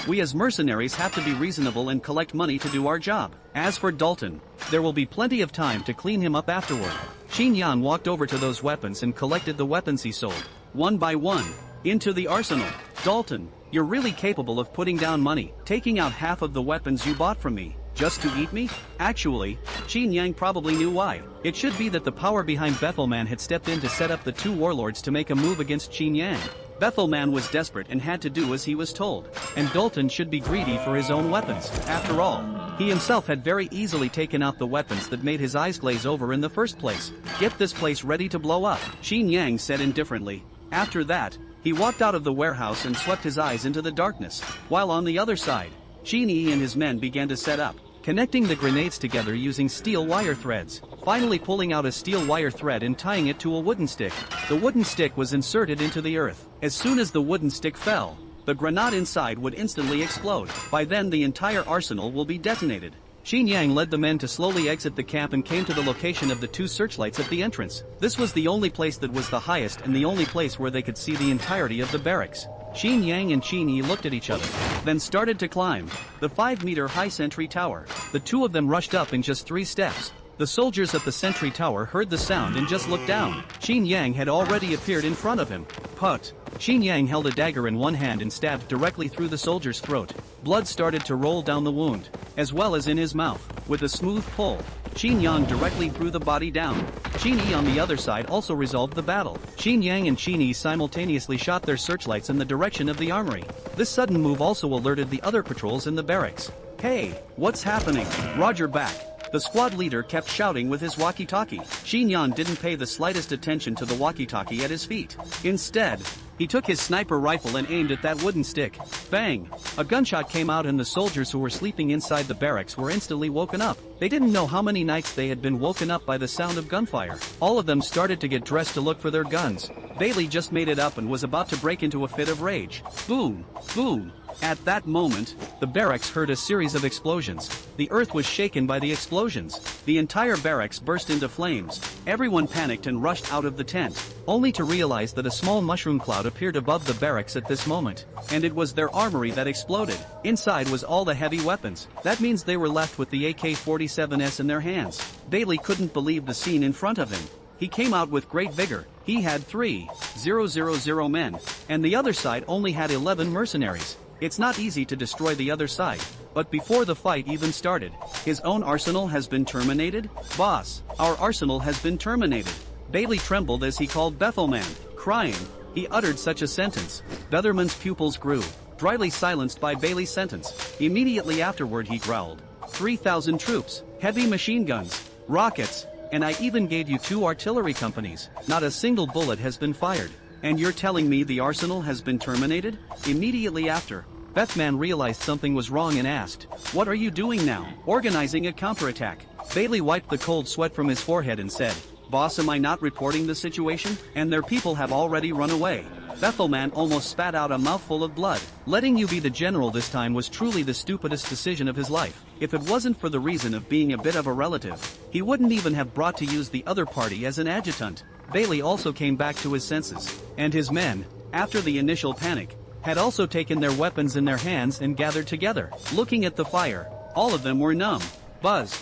[SPEAKER 1] We as mercenaries have to be reasonable and collect money to do our job. As for Dalton, there will be plenty of time to clean him up afterward. Qin Yang walked over to those weapons and collected the weapons he sold, one by one, into the arsenal. Dalton, you're really capable of putting down money, taking out half of the weapons you bought from me, just to eat me? Actually, Qin Yang probably knew why. It should be that the power behind Bethelman had stepped in to set up the 2 warlords to make a move against Qin Yang. Bethelman was desperate and had to do as he was told, and Dalton should be greedy for his own weapons. After all, he himself had very easily taken out the weapons that made his eyes glaze over in the first place. Get this place ready to blow up, Qin Yang said indifferently. After that, he walked out of the warehouse and swept his eyes into the darkness, while on the other side, Qin Yi and his men began to set up, connecting the grenades together using steel wire threads, finally pulling out a steel wire thread and tying it to a wooden stick. The wooden stick was inserted into the earth. As soon as the wooden stick fell, the grenade inside would instantly explode. By then the entire arsenal will be detonated. Qin Yang led the men to slowly exit the camp and came to the location of the 2 searchlights at the entrance. This was the only place that was the highest and the only place where they could see the entirety of the barracks. Qin Yang and Qin Yi looked at each other, then started to climb the 5-meter high sentry tower. The 2 of them rushed up in just 3 steps. The soldiers at the sentry tower heard the sound and just looked down. Qin Yang had already appeared in front of him. Put. Qin Yang held a dagger in one hand and stabbed directly through the soldier's throat. Blood started to roll down the wound, as well as in his mouth. With a smooth pull, Qin Yang directly threw the body down. Qin Yi on the other side also resolved the battle. Qin Yang and Qin Yi simultaneously shot their searchlights in the direction of the armory. This sudden move also alerted the other patrols in the barracks. Hey, what's happening? Roger back. The squad leader kept shouting with his walkie-talkie. Qin Yan didn't pay the slightest attention to the walkie-talkie at his feet. Instead, he took his sniper rifle and aimed at that wooden stick. Bang! A gunshot came out and the soldiers who were sleeping inside the barracks were instantly woken up. They didn't know how many nights they had been woken up by the sound of gunfire. All of them started to get dressed to look for their guns. Bailey just made it up and was about to break into a fit of rage. Boom! Boom! At that moment, the barracks heard a series of explosions. The earth was shaken by the explosions. The entire barracks burst into flames. Everyone panicked and rushed out of the tent, only to realize that a small mushroom cloud appeared above the barracks at this moment. And it was their armory that exploded. Inside was all the heavy weapons. That means they were left with the AK-47s in their hands. Bailey couldn't believe the scene in front of him. He came out with great vigor. He had 3,000 men, and the other side only had 11 mercenaries. It's not easy to destroy the other side, but before the fight even started, his own arsenal has been terminated? Boss, our arsenal has been terminated. Bailey trembled as he called Bethelman, crying. He uttered such a sentence. Bethelman's pupils grew, dryly silenced by Bailey's sentence. Immediately afterward he growled. 3,000 troops, heavy machine guns, rockets, and I even gave you 2 artillery companies. Not a single bullet has been fired. And you're telling me the arsenal has been terminated? Immediately after, Bethman realized something was wrong and asked, "What are you doing now?" "Organizing a counterattack." Bailey wiped the cold sweat from his forehead and said, "Boss, am I not reporting the situation? And their people have already run away." Bethelman almost spat out a mouthful of blood. Letting you be the general this time was truly the stupidest decision of his life. If it wasn't for the reason of being a bit of a relative, he wouldn't even have brought to use the other party as an adjutant. Bailey also came back to his senses, and his men, after the initial panic, had also taken their weapons in their hands and gathered together. Looking at the fire, all of them were numb. Buzz,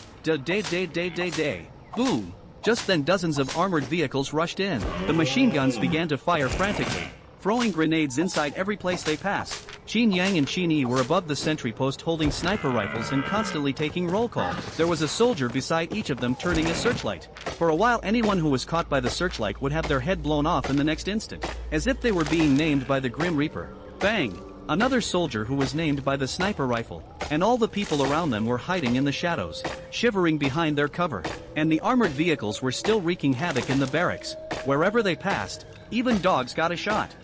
[SPEAKER 1] boom. Just then dozens of armored vehicles rushed in. The machine guns began to fire frantically, throwing grenades inside every place they passed. Qin Yang and Qin Yi were above the sentry post holding sniper rifles and constantly taking roll call. There was a soldier beside each of them turning a searchlight. For a while anyone who was caught by the searchlight would have their head blown off in the next instant, as if they were being named by the Grim Reaper. Bang! Another soldier who was named by the sniper rifle, and all the people around them were hiding in the shadows, shivering behind their cover. And the armored vehicles were still wreaking havoc in the barracks. Wherever they passed, even dogs got a shot.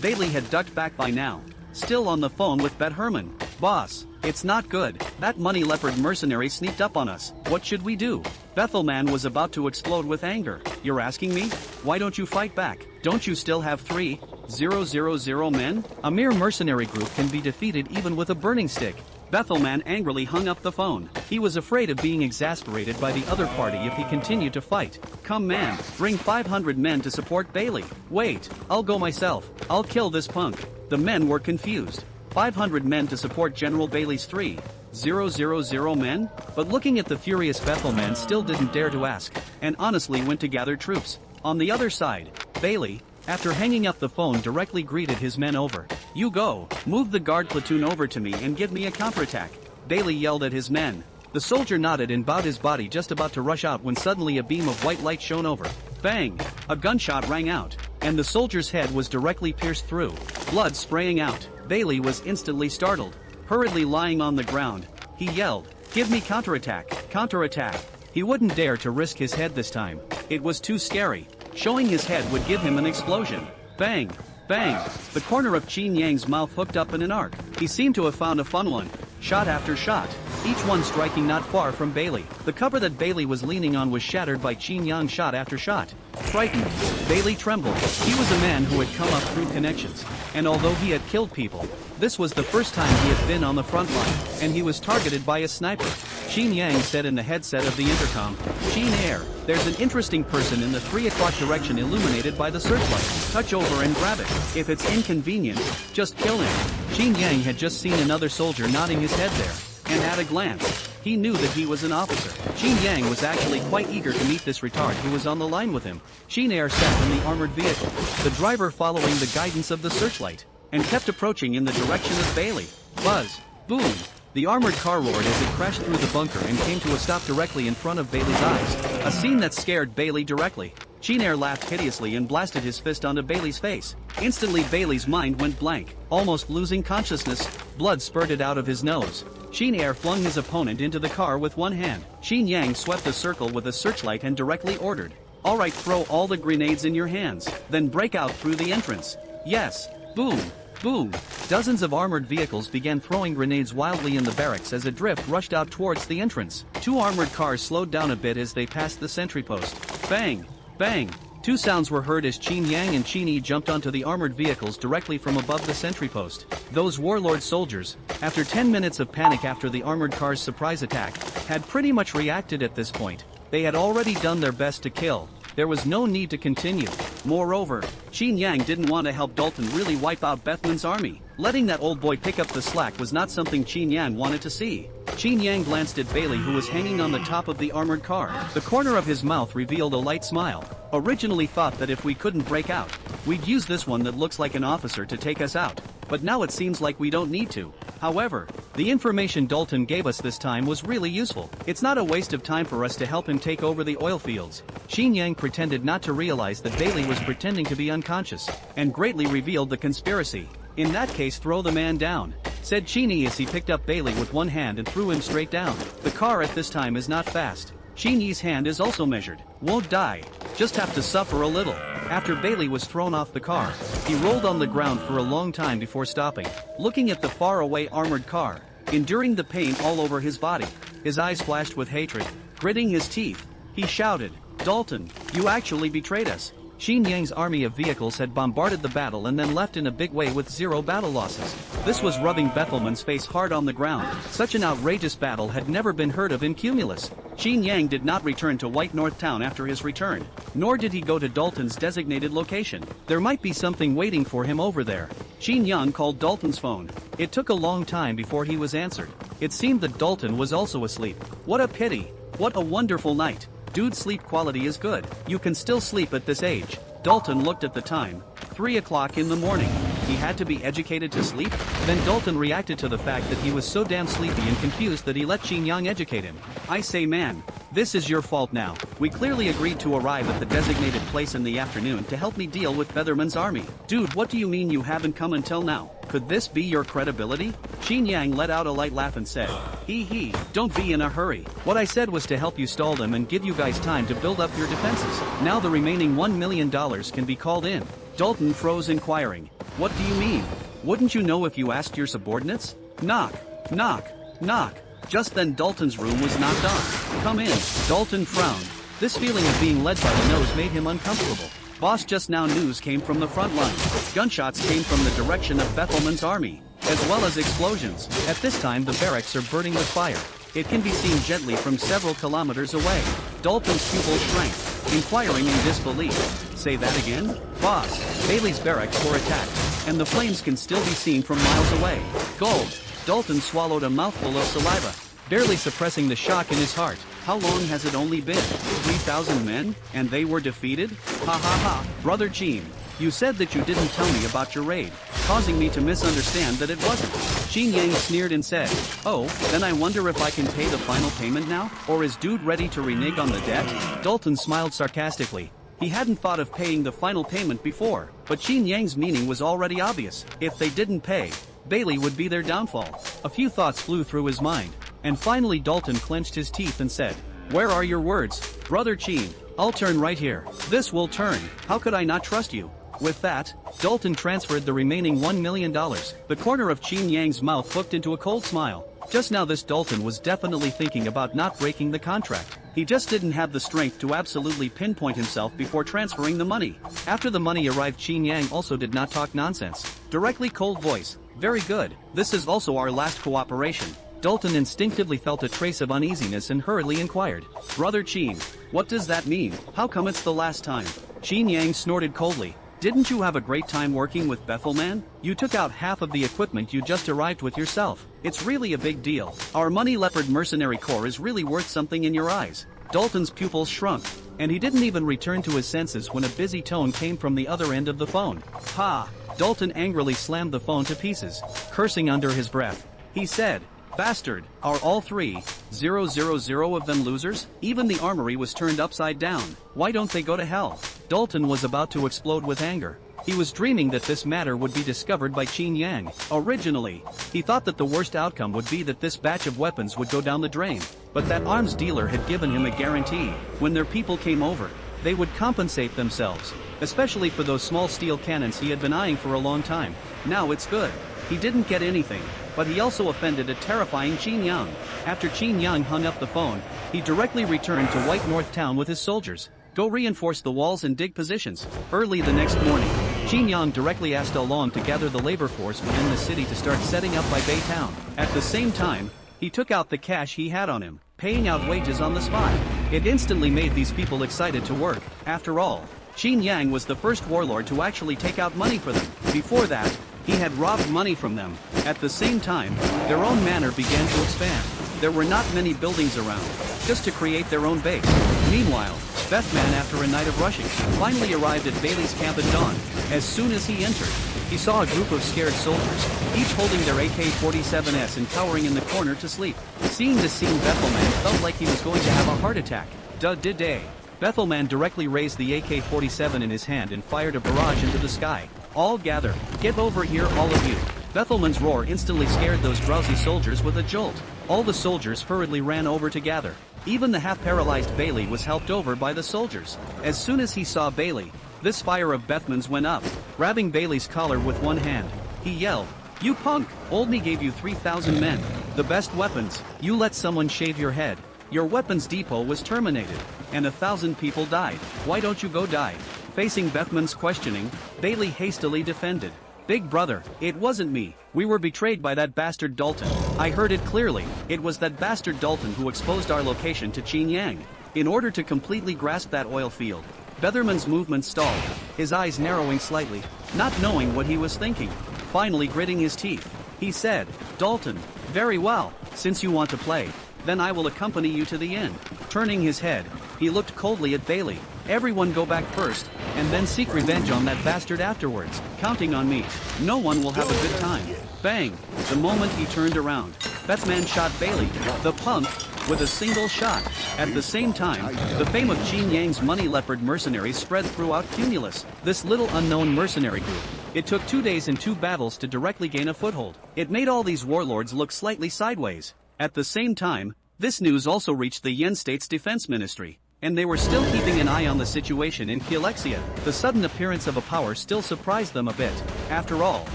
[SPEAKER 1] Bailey had ducked back by now, still on the phone with Bet Herman. "Boss, it's not good. That money leopard mercenary sneaked up on us. What should we do?" Bethelman was about to explode with anger. "You're asking me? Why don't you fight back? Don't you still have 3,000 men? A mere mercenary group can be defeated even with a burning stick." Bethelman angrily hung up the phone. He was afraid of being exasperated by the other party if he continued to fight. "Come man, bring 500 men to support Bailey." "Wait, I'll go myself. I'll kill this punk." The men were confused. 500 men to support General Bailey's 3,000 men? But looking at the furious Bethelman still didn't dare to ask, and honestly went to gather troops. On the other side, Bailey, after hanging up the phone, directly greeted his men over. "You go, move the guard platoon over to me and give me a counterattack." Bailey yelled at his men. The soldier nodded and bowed his body, just about to rush out when suddenly a beam of white light shone over. Bang! A gunshot rang out, and the soldier's head was directly pierced through, blood spraying out. Bailey was instantly startled. Hurriedly lying on the ground, he yelled, "Give me counterattack, counterattack." He wouldn't dare to risk his head this time. It was too scary. Showing his head would give him an explosion. Bang! Bang! The corner of Qin Yang's mouth hooked up in an arc. He seemed to have found a fun one. Shot after shot, each one striking not far from Bailey. The cover that Bailey was leaning on was shattered by Qin Yang shot after shot. Frightened, Bailey trembled. He was a man who had come up through connections, and although he had killed people, this was the first time he had been on the front line, and he was targeted by a sniper. Qin Yang said in the headset of the intercom, "Qin Air, there's an interesting person in the 3 o'clock direction illuminated by the searchlight. Touch over and grab it. If it's inconvenient, just kill him." Qin Yang had just seen another soldier nodding his head there, and at a glance, he knew that he was an officer. Qin Yang was actually quite eager to meet this retard who was on the line with him. Qin Air sat in the armored vehicle, the driver following the guidance of the searchlight, and kept approaching in the direction of Bailey. Buzz! Boom! The armored car roared as it crashed through the bunker and came to a stop directly in front of Bailey's eyes, a scene that scared Bailey directly. Qin Air laughed hideously and blasted his fist onto Bailey's face. Instantly Bailey's mind went blank, almost losing consciousness. Blood spurted out of his nose. Qin Air flung his opponent into the car with one hand. Qin Yang swept a circle with a searchlight and directly ordered, "All right, throw all the grenades in your hands, then break out through the entrance." "Yes." Boom! Boom! Dozens of armored vehicles began throwing grenades wildly in the barracks as a drift rushed out towards the entrance. 2 armored cars slowed down a bit as they passed the sentry post. Bang! Bang! Two sounds were heard as Qin Yang and Qin Yi jumped onto the armored vehicles directly from above the sentry post. Those warlord soldiers, after 10 minutes of panic after the armored car's surprise attack, had pretty much reacted at this point. They had already done their best to kill. There was no need to continue. Moreover, Qin Yang didn't want to help Dalton really wipe out Bethman's army. Letting that old boy pick up the slack was not something Qin Yang wanted to see. Qin Yang glanced at Bailey, who was hanging on the top of the armored car. The corner of his mouth revealed a light smile. Originally thought that if we couldn't break out, we'd use this one that looks like an officer to take us out. But now it seems like we don't need to. However, the information Dalton gave us this time was really useful. It's not a waste of time for us to help him take over the oil fields. Qin Yang pretended not to realize that Bailey was pretending to be unconscious, and greatly revealed the conspiracy. In that case, throw the man down, said Qin Yi as he picked up Bailey with one hand and threw him straight down. The car at this time is not fast. Qin Yi's hand is also measured. Won't die, just have to suffer a little. After Bailey was thrown off the car, he rolled on the ground for a long time before stopping, looking at the faraway armored car, enduring the pain all over his body. His eyes flashed with hatred. Gritting his teeth, he shouted, "Dalton, you actually betrayed us." Qin Yang's army of vehicles had bombarded the battle and then left in a big way with 0 battle losses. This was rubbing Bethelman's face hard on the ground. Such an outrageous battle had never been heard of in Cumulus. Qin Yang did not return to White North Town after his return, nor did he go to Dalton's designated location. There might be something waiting for him over there. Qin Yang called Dalton's phone. It took a long time before he was answered. It seemed that Dalton was also asleep. What a pity. What a wonderful night. Dude's sleep quality is good. You can still sleep at this age. Dalton looked at the time. 3 o'clock in the morning. He had to be educated to sleep? Then Dalton reacted to the fact that he was so damn sleepy and confused that he let Qin Yang educate him. I say, man, this is your fault now. We clearly agreed to arrive at the designated place in the afternoon to help me deal with Featherman's army. Dude, what do you mean you haven't come until now? Could this be your credibility? Qin Yang let out a light laugh and said, Hee, don't be in a hurry. What I said was to help you stall them and give you guys time to build up your defenses. Now the remaining $1 million can be called in. Dalton froze, inquiring, what do you mean? Wouldn't you know if you asked your subordinates? Knock, knock, knock. Just then Dalton's room was knocked on. Come in. Dalton frowned. This feeling of being led by the nose made him uncomfortable. Boss, just now news came from the front line. Gunshots came from the direction of Bethelman's army, as well as explosions. At this time the barracks are burning with fire. It can be seen gently from several kilometers away. Dalton's pupils shrank, inquiring in disbelief. Say that again? Boss, Bailey's barracks were attacked, and the flames can still be seen from miles away. Gold. Dalton swallowed a mouthful of saliva, barely suppressing the shock in his heart. How long has it only been? 3,000 men? And they were defeated? Ha ha ha. Brother Qin, you said that you didn't tell me about your raid, causing me to misunderstand that it wasn't. Qin Yang sneered and said, oh, then I wonder if I can pay the final payment now? Or is dude ready to renege on the debt? Dalton smiled sarcastically. He hadn't thought of paying the final payment before, but Qin Yang's meaning was already obvious. If they didn't pay, Bailey would be their downfall. A few thoughts flew through his mind, and finally Dalton clenched his teeth and said, where are your words, Brother Qin? I'll turn right here. This will turn. How could I not trust you? With that, Dalton transferred the remaining $1 million. The corner of Qin Yang's mouth hooked into a cold smile. Just now this Dalton was definitely thinking about not breaking the contract. He just didn't have the strength to absolutely pinpoint himself before transferring the money. After the money arrived, Qin Yang also did not talk nonsense. Directly, cold voice. Very good. This is also our last cooperation. Dalton instinctively felt a trace of uneasiness and hurriedly inquired, Brother Qin, what does that mean? How come it's the last time? Qin Yang snorted coldly. Didn't you have a great time working with Bethelman? You took out half of the equipment you just arrived with yourself. It's really a big deal. Our money leopard mercenary corps is really worth something in your eyes. Dalton's pupils shrunk, and he didn't even return to his senses when a busy tone came from the other end of the phone. Ha! Dalton angrily slammed the phone to pieces, cursing under his breath. He said, bastard, are all 3,000 of them losers? Even the armory was turned upside down. Why don't they go to hell? Dalton was about to explode with anger. He was dreaming that this matter would be discovered by Qin Yang. Originally, he thought that the worst outcome would be that this batch of weapons would go down the drain. But that arms dealer had given him a guarantee. When their people came over, they would compensate themselves, especially for those small steel cannons he had been eyeing for a long time. Now it's good. He didn't get anything, but he also offended a terrifying Qin Yang. After Qin Yang hung up the phone, he directly returned to White North Town with his soldiers. Go reinforce the walls and dig positions. Early the next morning, Qin Yang directly asked Along to gather the labor force within the city to start setting up by Bay Town. At the same time, he took out the cash he had on him, paying out wages on the spot. It instantly made these people excited to work. After all, Qin Yang was the first warlord to actually take out money for them. Before that, he had robbed money from them. At the same time, their own manor began to expand. There were not many buildings around, just to create their own base. Meanwhile, Bethman, after a night of rushing, finally arrived at Bailey's camp at dawn. As soon as he entered, he saw a group of scared soldiers, each holding their AK-47s and cowering in the corner to sleep. Seeing this scene, Bethelman felt like he was going to have a heart attack. Duh-did-day. Bethelman directly raised the AK-47 in his hand and fired a barrage into the sky. All gather. Get over here, all of you. Bethelman's roar instantly scared those drowsy soldiers with a jolt. All the soldiers hurriedly ran over to gather. Even the half-paralyzed Bailey was helped over by the soldiers. As soon as he saw Bailey, this fire of Bethman's went up, grabbing Bailey's collar with one hand. He yelled, "You punk! Old me gave you 3,000 men, the best weapons. You let someone shave your head. Your weapons depot was terminated, and 1,000 people died. Why don't you go die?" Facing Bethman's questioning, Bailey hastily defended. "Big brother, it wasn't me. We were betrayed by that bastard Dalton. I heard it clearly. It was that bastard Dalton who exposed our location to Qin Yang." In order to completely grasp that oil field, Betherman's movement stalled, his eyes narrowing slightly, not knowing what he was thinking. Finally gritting his teeth, he said, "Dalton, very well, since you want to play, then I will accompany you to the inn." Turning his head, he looked coldly at Bailey. "Everyone go back first, and then seek revenge on that bastard afterwards. Counting on me. No one will have a good time." Bang! The moment he turned around, Bethman shot Bailey, the punk, with a single shot. At the same time, the fame of Qin Yang's money leopard mercenaries spread throughout Cumulus, this little unknown mercenary group. It took 2 days and 2 battles to directly gain a foothold. It made all these warlords look slightly sideways. At the same time, this news also reached the Yen State's defense ministry, and they were still keeping an eye on the situation in Kielexia. The sudden appearance of a power still surprised them a bit. After all,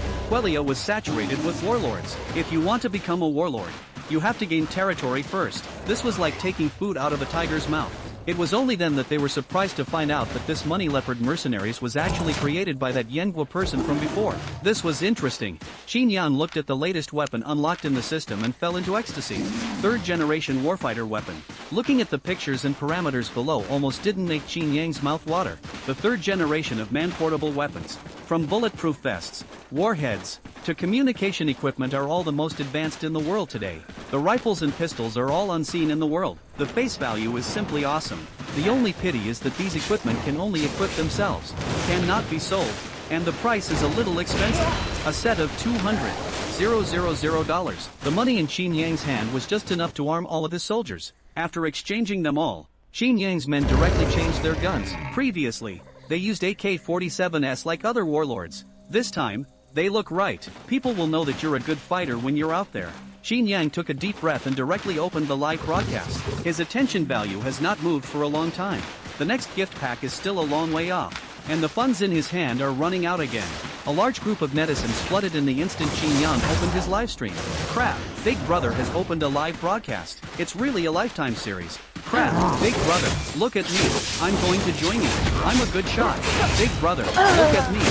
[SPEAKER 1] Quelia was saturated with warlords. If you want to become a warlord, you have to gain territory first. This was like taking food out of a tiger's mouth. It was only then that they were surprised to find out that this money leopard mercenaries was actually created by that Yenghua person from before. This was interesting. Qin Yan looked at the latest weapon unlocked in the system and fell into ecstasy. 3rd generation warfighter weapon. Looking at the pictures and parameters below almost didn't make Qin Yang's mouth water. The 3rd generation of man-portable weapons, from bulletproof vests, warheads, to communication equipment, are all the most advanced in the world today. The rifles and pistols are all unseen in the world. The face value is simply awesome. The only pity is that these equipment can only equip themselves, cannot be sold, and the price is a little expensive. A set of $200,000. The money in Qin Yang's hand was just enough to arm all of his soldiers. After exchanging them all, Qin Yang's men directly changed their guns. Previously, they used AK-47s like other warlords. This time, they look right. People will know that you're a good fighter when you're out there. Qin Yang took a deep breath and directly opened the live broadcast. His attention value has not moved for a long time. The next gift pack is still a long way off, and the funds in his hand are running out again. A large group of netizens flooded in the instant Qin Yang opened his live stream. Crap, Big Brother has opened a live broadcast. It's really a lifetime series. Crap, Big Brother, look at me. I'm going to join you. I'm a good shot. Big Brother, look at me.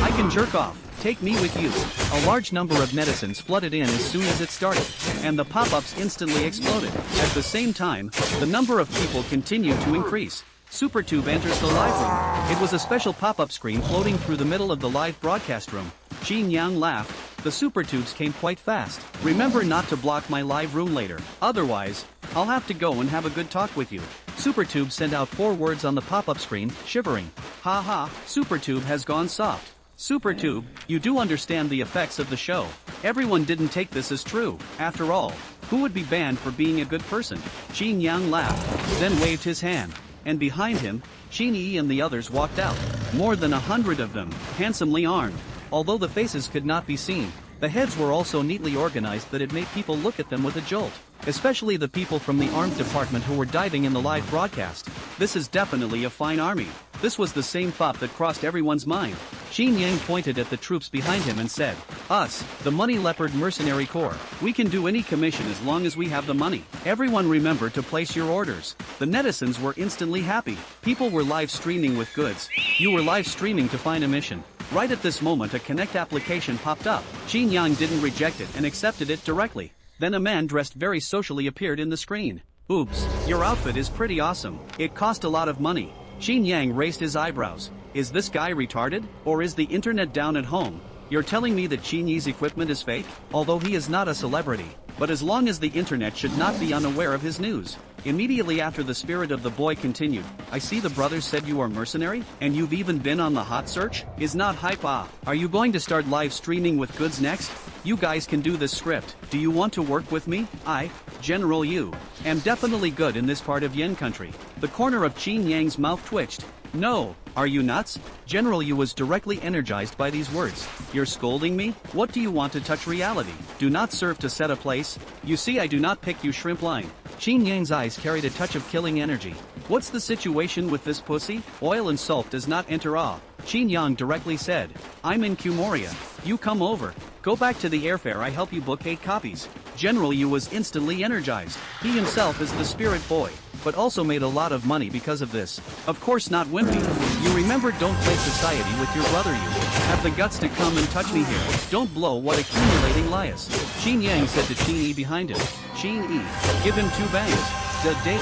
[SPEAKER 1] I can jerk off. Take me with you. A large number of netizens flooded in as soon as it started, and the pop-ups instantly exploded. At the same time, the number of people continued to increase. SuperTube enters the live room. It was a special pop-up screen floating through the middle of the live broadcast room. Qin Yang laughed. The SuperTubes came quite fast. "Remember not to block my live room later. Otherwise, I'll have to go and have a good talk with you." SuperTube sent out 4 words on the pop-up screen, shivering. "Ha, SuperTube has gone soft." SuperTube, you do understand the effects of the show. Everyone didn't take this as true. After all, who would be banned for being a good person? Qin Yang laughed, then waved his hand. And behind him, Qin Yi and the others walked out. More than 100 of them, handsomely armed. Although the faces could not be seen, the heads were also neatly organized that it made people look at them with a jolt. Especially the people from the arms department who were diving in the live broadcast. This is definitely a fine army. This was the same thought that crossed everyone's mind. Qin Yang pointed at the troops behind him and said, "Us, the Money Leopard Mercenary Corps. We can do any commission as long as we have the money. Everyone remember to place your orders." The netizens were instantly happy. People were live streaming with goods. You were live streaming to find a mission. Right at this moment a Connect application popped up. Qin Yang didn't reject it and accepted it directly. Then a man dressed very socially appeared in the screen. "Oops, your outfit is pretty awesome. It cost a lot of money." Qin Yang raised his eyebrows. Is this guy retarded? Or is the internet down at home? You're telling me that Qin Yi's equipment is fake? Although he is not a celebrity. But as long as the internet should not be unaware of his news. Immediately after the spirit of the boy continued, "I see the brothers said you are mercenary? And you've even been on the hot search? Is not hype ah. Are you going to start live streaming with goods next? You guys can do this script. Do you want to work with me? I, General Yu, am definitely good in this part of Yen country." The corner of Qin Yang's mouth twitched. "No, are you nuts?" General Yu was directly energized by these words. "You're scolding me? What do you want to touch reality? Do not serve to set a place? You see I do not pick you shrimp line." Qin Yang's eyes carried a touch of killing energy. "What's the situation with this pussy? Oil and salt does not enter ah." Qin Yang directly said, "I'm in Kumoria. You come over. Go back to the airfare I help you book 8 copies." General Yu was instantly energized. He himself is the spirit boy, but also made a lot of money because of this. Of course not wimpy. You remember don't play society with your brother you. Have the guts to come and touch me here. Don't blow what accumulating lias. Qin Yang said to Qin Yi behind him. "Qin Yi, give him 2 bangs. Da day.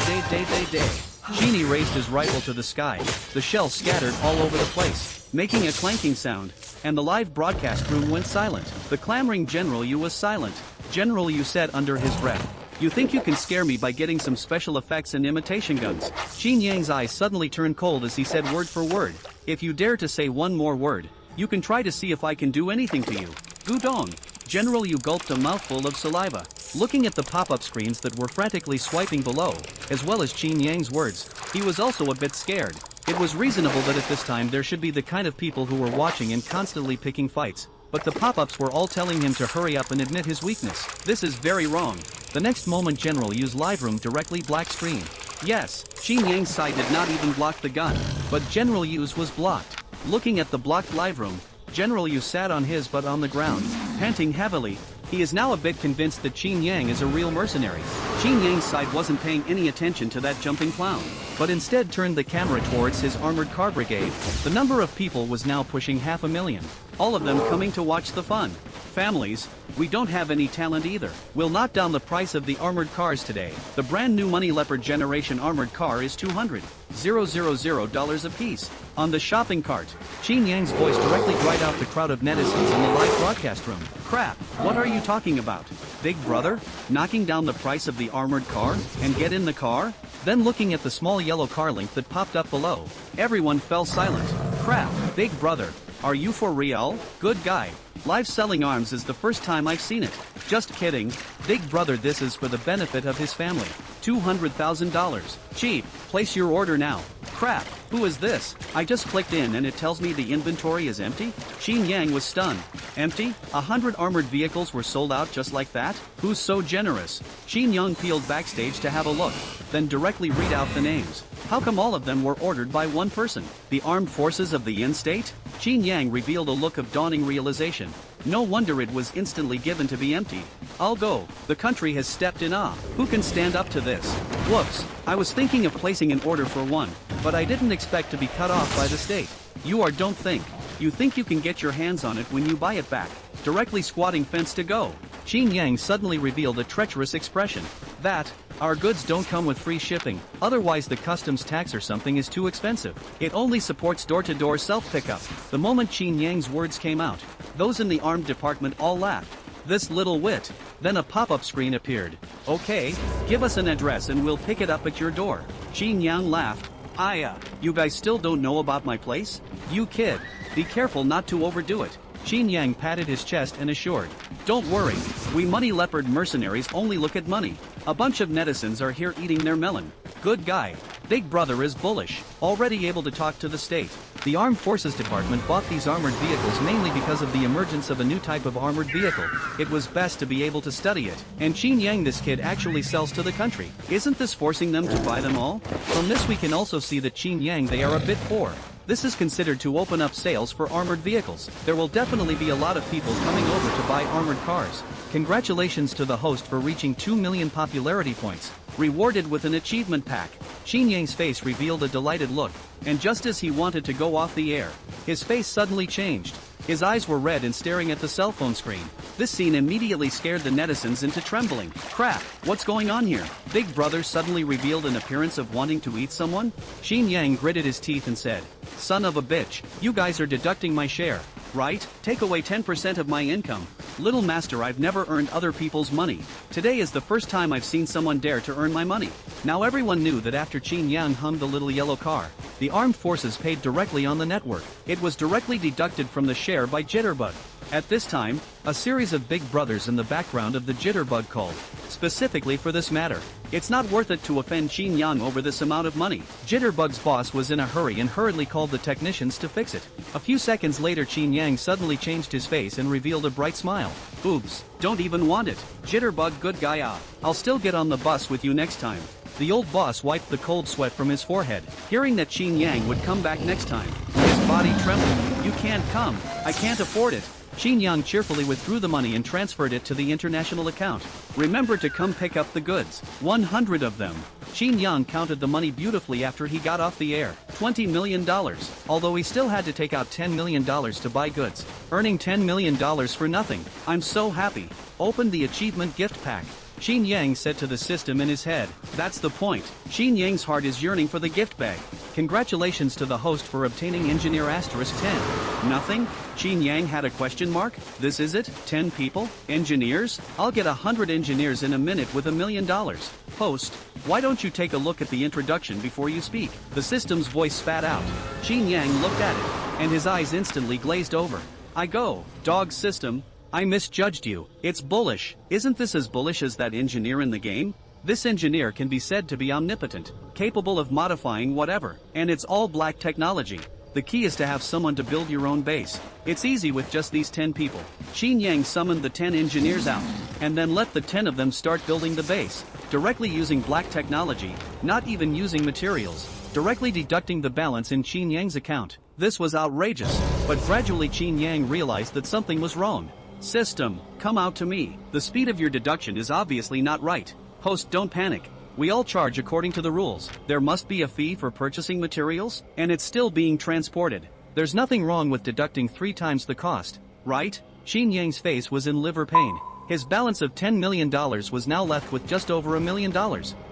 [SPEAKER 1] Qin Yi raised his rifle to the sky. The shells scattered all over the place, making a clanking sound, and the live broadcast room went silent. The clamoring General Yu was silent. General Yu said under his breath, "You think you can scare me by getting some special effects and imitation guns?" Qin Yang's eyes suddenly turned cold as he said word for word, "If you dare to say one more word, you can try to see if I can do anything to you." Gudong. General Yu gulped a mouthful of saliva, looking at the pop-up screens that were frantically swiping below, as well as Qin Yang's words. He was also a bit scared. It was reasonable that at this time there should be the kind of people who were watching and constantly picking fights, but the pop-ups were all telling him to hurry up and admit his weakness. This is very wrong. The next moment General Yu's live room directly black screen. Yes, Qin Yang's side did not even block the gun, but General Yu's was blocked. Looking at the blocked live room, General Yu sat on his butt on the ground, panting heavily. He is now a bit convinced that Qin Yang is a real mercenary. Qin Yang's side wasn't paying any attention to that jumping clown, but instead turned the camera towards his armored car brigade. The number of people was now pushing 500,000. All of them coming to watch the fun. Families, we don't have any talent either. We'll knock down the price of the armored cars today. The brand new Money Leopard Generation armored car is $200,000 a piece. On the shopping cart, Qin Yang's voice directly dried out the crowd of netizens in the live broadcast room. Crap, what are you talking about? Big brother? Knocking down the price of the armored car? And get in the car? Then looking at the small yellow car link that popped up below, everyone fell silent. Crap, big brother. Are you for real? Good guy. Live selling arms is the first time I've seen it. Just kidding. Big brother, this is for the benefit of his family. $200,000. Cheap. Place your order now. Crap, who is this? I just clicked in and it tells me the inventory is empty? Qin Yang was stunned. Empty? 100 armored vehicles were sold out just like that? Who's so generous? Qin Yang peeled backstage to have a look, then directly read out the names. How come all of them were ordered by one person? The armed forces of the Yin state? Qin Yang revealed a look of dawning realization. No wonder it was instantly given to be emptied. I'll go. The country has stepped in awe. Who can stand up to this? Whoops. I was thinking of placing an order for one, but I didn't expect to be cut off by the state. You are don't think. You think you can get your hands on it when you buy it back. Directly squatting fence to go. Qin Yang suddenly revealed a treacherous expression. That, our goods don't come with free shipping, otherwise the customs tax or something is too expensive. It only supports door-to-door self-pickup. The moment Qin Yang's words came out, those in the armed department all laughed. This little wit. Then a pop-up screen appeared. Okay, give us an address and we'll pick it up at your door. Qin Yang laughed. You guys still don't know about my place? You kid. Be careful not to overdo it. Qin Yang patted his chest and assured. Don't worry, we Money Leopard mercenaries only look at money. A bunch of netizens are here eating their melon. Good guy. Big brother is bullish, already able to talk to the state. The Armed Forces Department bought these armored vehicles mainly because of the emergence of a new type of armored vehicle. It was best to be able to study it. And Qin Yang, this kid, actually sells to the country. Isn't this forcing them to buy them all? From this we can also see that Qin Yang, they are a bit poor. This is considered to open up sales for armored vehicles. There will definitely be a lot of people coming over to buy armored cars. Congratulations to the host for reaching 2 million popularity points. Rewarded with an achievement pack. Qin Yang's face revealed a delighted look, and just as he wanted to go off the air, his face suddenly changed. His eyes were red and staring at the cell phone screen. This scene immediately scared the netizens into trembling. Crap, what's going on here? Big Brother suddenly revealed an appearance of wanting to eat someone? Qin Yang gritted his teeth and said, "Son of a bitch, you guys are deducting my share, right? Take away 10% of my income. Little master, I've never earned other people's money. Today is the first time I've seen someone dare to earn my money." Now everyone knew that after Qin Yang hummed the little yellow car, the armed forces paid directly on the network. It was directly deducted from the share by Jitterbug. At this time, a series of big brothers in the background of the Jitterbug called, specifically for this matter. It's not worth it to offend Qin Yang over this amount of money. Jitterbug's boss was in a hurry and hurriedly called the technicians to fix it. A few seconds later, Qin Yang suddenly changed his face and revealed a bright smile. "Oops, don't even want it. Jitterbug, good guy. I'll still get on the bus with you next time." The old boss wiped the cold sweat from his forehead, hearing that Qin Yang would come back next time. His body trembled. "You can't come. I can't afford it." Qin Yang cheerfully withdrew the money and transferred it to the international account. "Remember to come pick up the goods. 100 of them." Qin Yang counted the money beautifully after he got off the air. $20 million. Although he still had to take out $10 million to buy goods, earning $10 million for nothing. "I'm so happy." Open the achievement gift pack. Qin Yang said to the system in his head. That's the point. Qin Yang's heart is yearning for the gift bag. Congratulations to the host for obtaining Engineer *10. Nothing? Qin Yang had a question mark? This is it? 10 people? Engineers? I'll get 100 engineers in a minute with $1 million. Host, why don't you take a look at the introduction before you speak? The system's voice spat out. Qin Yang looked at it, and his eyes instantly glazed over. I go, dog system. I misjudged you. It's bullish. Isn't this as bullish as that engineer in the game? This engineer can be said to be omnipotent, capable of modifying whatever, and it's all black technology. The key is to have someone to build your own base. It's easy with just these 10 people. Qin Yang summoned the 10 engineers out, and then let the 10 of them start building the base, directly using black technology, not even using materials, directly deducting the balance in Qin Yang's account. This was outrageous, but gradually Qin Yang realized that something was wrong. System, come out to me. The speed of your deduction is obviously not right. Host, don't panic. We all charge according to the rules. There must be a fee for purchasing materials, and it's still being transported. There's nothing wrong with deducting 3 times the cost, right? Qin Yang's face was in liver pain. His balance of $10 million was now left with just over $1 million.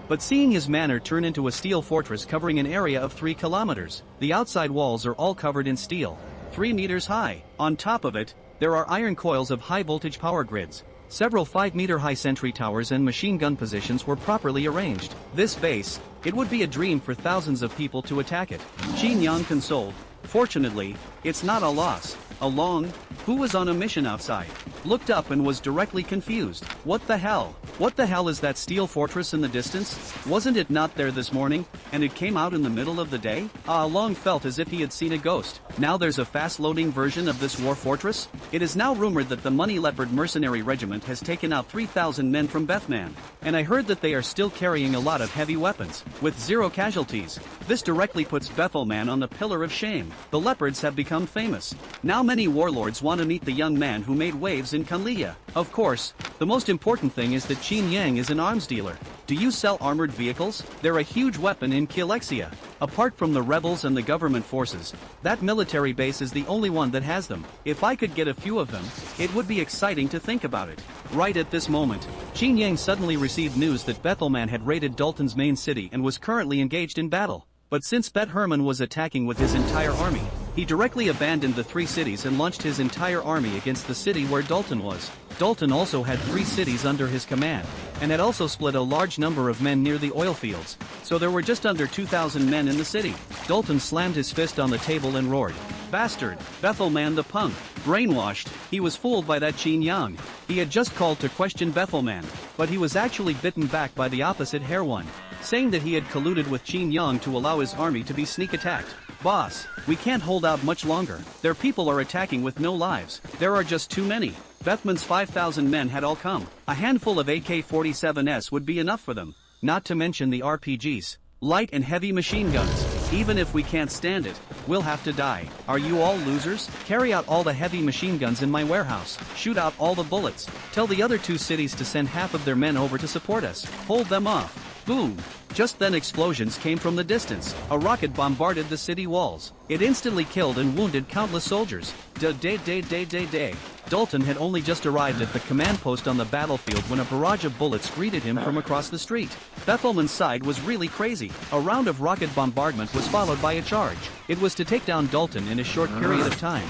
[SPEAKER 1] But seeing his manor turn into a steel fortress covering an area of 3 kilometers, the outside walls are all covered in steel, 3 meters high. On top of it, there are iron coils of high-voltage power grids. Several 5-meter-high sentry towers and machine gun positions were properly arranged. This base, it would be a dream for thousands of people to attack it. Qin Yang consoled. Fortunately, it's not a loss. Along, who was on a mission outside, looked up and was directly confused. What the hell? What the hell is that steel fortress in the distance? Wasn't it not there this morning, and it came out in the middle of the day? Long felt as if he had seen a ghost. Now there's a fast-loading version of this war fortress? It is now rumored that the Money Leopard Mercenary Regiment has taken out 3,000 men from Bethman, and I heard that they are still carrying a lot of heavy weapons, with 0 casualties. This directly puts Bethelman on the pillar of shame. The Leopards have become famous. Now many warlords want to meet the young man who made waves in Kanlia. Of course, the most important thing is that Qin Yang is an arms dealer. Do you sell armored vehicles? They're a huge weapon in Kilexia. Apart from the rebels and the government forces, that military base is the only one that has them. If I could get a few of them, it would be exciting to think about it. Right at this moment, Qin Yang suddenly received news that Bethelman had raided Dalton's main city and was currently engaged in battle. But since Bet Herman was attacking with his entire army, he directly abandoned the 3 cities and launched his entire army against the city where Dalton was. Dalton also had 3 cities under his command, and had also split a large number of men near the oil fields, so there were just under 2,000 men in the city. Dalton slammed his fist on the table and roared, "Bastard, Bethelman the punk, brainwashed." He was fooled by that Qin Yang. He had just called to question Bethelman, but he was actually bitten back by the opposite hair one, saying that he had colluded with Qin Yang to allow his army to be sneak attacked. "Boss, we can't hold out much longer. Their people are attacking with no lives. There are just too many." Bethman's 5,000 men had all come. A handful of AK-47s would be enough for them, not to mention the RPGs, light and heavy machine guns. Even if we can't stand it, we'll have to die. Are you all losers? Carry out all the heavy machine guns in my warehouse. Shoot out all the bullets. Tell the other 2 cities to send half of their men over to support us. Hold them off. Boom! Just then explosions came from the distance. A rocket bombarded the city walls. It instantly killed and wounded countless soldiers. Dalton had only just arrived at the command post on the battlefield when a barrage of bullets greeted him from across the street. Bethelman's side was really crazy. A round of rocket bombardment was followed by a charge. It was to take down Dalton in a short period of time.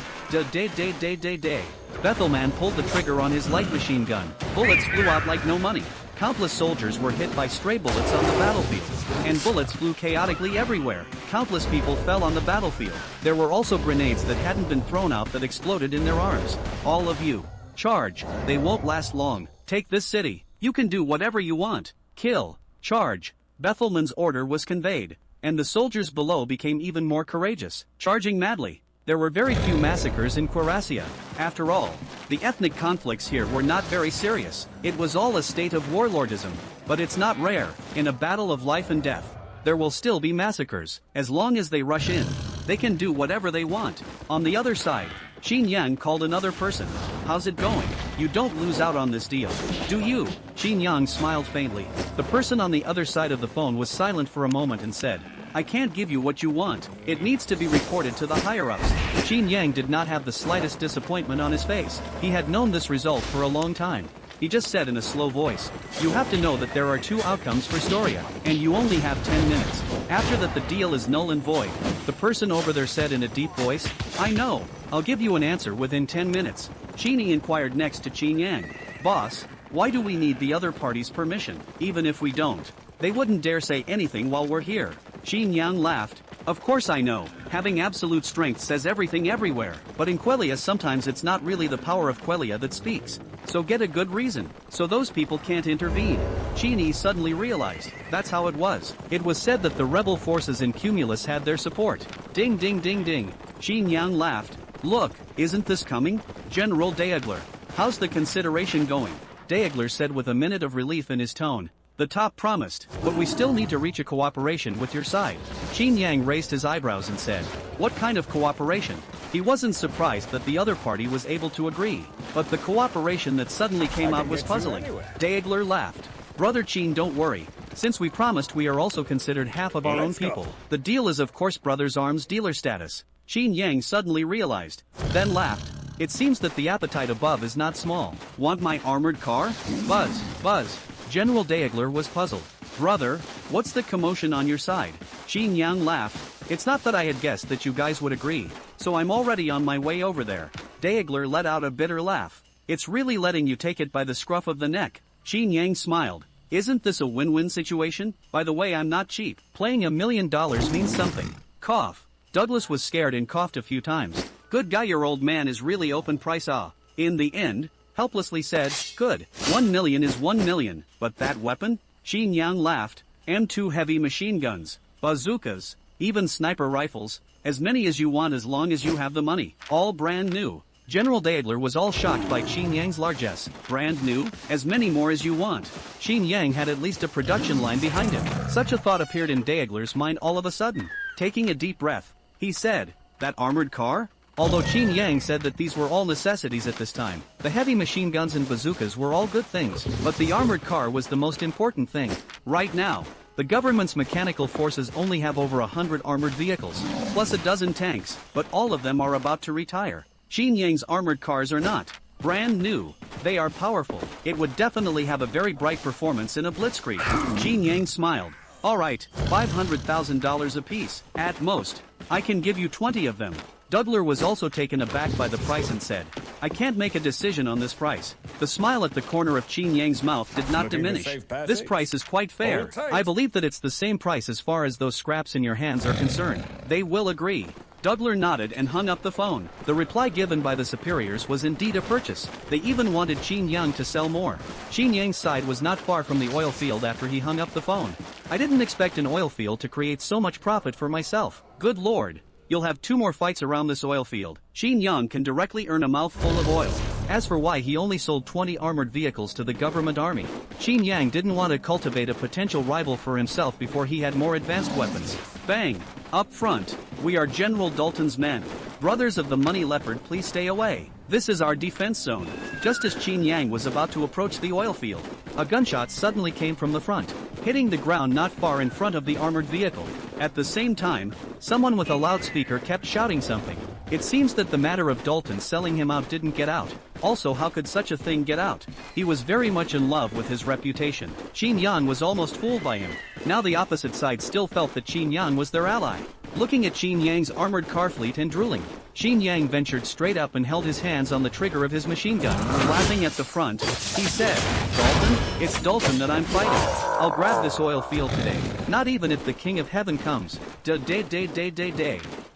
[SPEAKER 1] Bethelman pulled the trigger on his light machine gun. Bullets flew out like no money. Countless soldiers were hit by stray bullets on the battlefield, and bullets flew chaotically everywhere. Countless people fell on the battlefield. There were also grenades that hadn't been thrown out that exploded in their arms. All of you, charge. They won't last long. Take this city. You can do whatever you want. Kill. Charge. Bethelman's order was conveyed, and the soldiers below became even more courageous, charging madly. There were very few massacres in Quarasia. After all, the ethnic conflicts here were not very serious. It was all a state of warlordism. But it's not rare. In a battle of life and death, there will still be massacres. As long as they rush in, they can do whatever they want. On the other side, Xin Yang called another person. How's it going? You don't lose out on this deal, do you? Xin Yang smiled faintly. The person on the other side of the phone was silent for a moment and said, I can't give you what you want. It needs to be reported to the higher-ups. Xin Yang did not have the slightest disappointment on his face. He had known this result for a long time. He just said in a slow voice, you have to know that there are 2 outcomes for Storia, and you only have 10 minutes. After that the deal is null and void. The person over there said in a deep voice, I know. I'll give you an answer within 10 minutes. Shini inquired next to Qin Yang. Boss, why do we need the other party's permission? Even if we don't, they wouldn't dare say anything while we're here. Xin Yang laughed. Of course I know. Having absolute strength says everything everywhere. But in Quelia sometimes it's not really the power of Quelia that speaks. So get a good reason, so those people can't intervene. Chini suddenly realized, that's how it was. It was said that the rebel forces in Cumulus had their support. Ding ding ding ding. Xin Yang laughed. Look, isn't this coming? General Deagler. How's the consideration going? Deagler said with a minute of relief in his tone. The top promised, but we still need to reach a cooperation with your side. Xin Yang raised his eyebrows and said, what kind of cooperation? He wasn't surprised that the other party was able to agree, but the cooperation that suddenly came out was puzzling. Deagler laughed. Brother Qin, don't worry. Since we promised, we are also considered half of our own people. The deal is of course brothers arms dealer status. Xin Yang suddenly realized, then laughed. It seems that the appetite above is not small. Want my armored car? Buzz, buzz. General Deagler was puzzled. Brother, what's the commotion on your side? Xin Yang laughed. It's not that I had guessed that you guys would agree, so I'm already on my way over there. Deagler let out a bitter laugh. It's really letting you take it by the scruff of the neck. Xin Yang smiled. Isn't this a win-win situation? By the way, I'm not cheap. Playing $1 million means something. Cough. Douglas was scared and coughed a few times. Good guy, your old man is really open price. In the end, helplessly said, good. 1 million is 1 million, but that weapon? Xin Yang laughed. M2 heavy machine guns, bazookas, even sniper rifles, as many as you want as long as you have the money. All brand new. General Deagler was all shocked by Xin Yang's largesse. Brand new? As many more as you want. Xin Yang had at least a production line behind him. Such a thought appeared in Deagler's mind all of a sudden. Taking a deep breath, he said, that armored car? Although Xin Yang said that these were all necessities at this time, the heavy machine guns and bazookas were all good things, but the armored car was the most important thing. Right now, the government's mechanical forces only have over 100 armored vehicles, plus a dozen tanks, but all of them are about to retire. Xin Yang's armored cars are not brand new. They are powerful. It would definitely have a very bright performance in a blitzkrieg. Xin Yang smiled. Alright, $500,000 apiece, at most. I can give you 20 of them. Dougler was also taken aback by the price and said, I can't make a decision on this price. The smile at the corner of Xin Yang's mouth did not diminish. This price is quite fair. I believe that it's the same price as far as those scraps in your hands are concerned. They will agree. Dougler nodded and hung up the phone. The reply given by the superiors was indeed a purchase. They even wanted Xin Yang to sell more. Xin Yang's side was not far from the oil field after he hung up the phone. I didn't expect an oil field to create so much profit for myself. Good lord. You'll have 2 more fights around this oil field. Xin Yang can directly earn a mouthful of oil. As for why he only sold 20 armored vehicles to the government army, Qin Yang didn't want to cultivate a potential rival for himself before he had more advanced weapons. Bang! Up front, we are General Dalton's men. Brothers of the Money Leopard, please stay away. This is our defense zone. Just as Qin Yang was about to approach the oil field, a gunshot suddenly came from the front, hitting the ground not far in front of the armored vehicle. At the same time, someone with a loudspeaker kept shouting something. It seems that the matter of Dalton selling him out didn't get out. Also, how could such a thing get out? He was very much in love with his reputation. Qin Yan was almost fooled by him. Now the opposite side still felt that Qin Yan was their ally. Looking at Qin Yang's armored car fleet and drooling, Qin Yang ventured straight up and held his hands on the trigger of his machine gun. Laughing at the front, he said, "Dalton, it's Dalton that I'm fighting. I'll grab this oil field today, not even if the King of Heaven comes."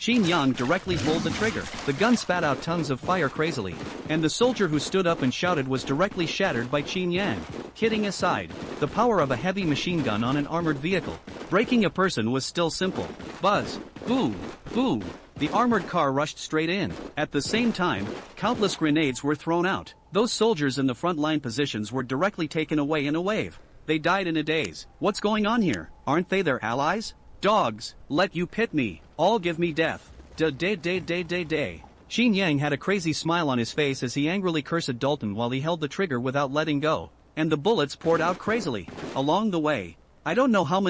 [SPEAKER 1] Qin Yang directly pulled the trigger. The gun spat out tongues of fire crazily, and the soldier who stood up and shouted was directly shattered by Qin Yang. Kidding aside, the power of a heavy machine gun on an armored vehicle, breaking a person was still simple. Buzz! Boom! Boom! The armored car rushed straight in. At the same time, countless grenades were thrown out. Those soldiers in the front line positions were directly taken away in a wave. They died in a daze. What's going on here? Aren't they their allies? Dogs, let you pit me. All give me death. Qin Yang had a crazy smile on his face as he angrily cursed Dalton while he held the trigger without letting go, and the bullets poured out crazily. Along the way, I don't know how many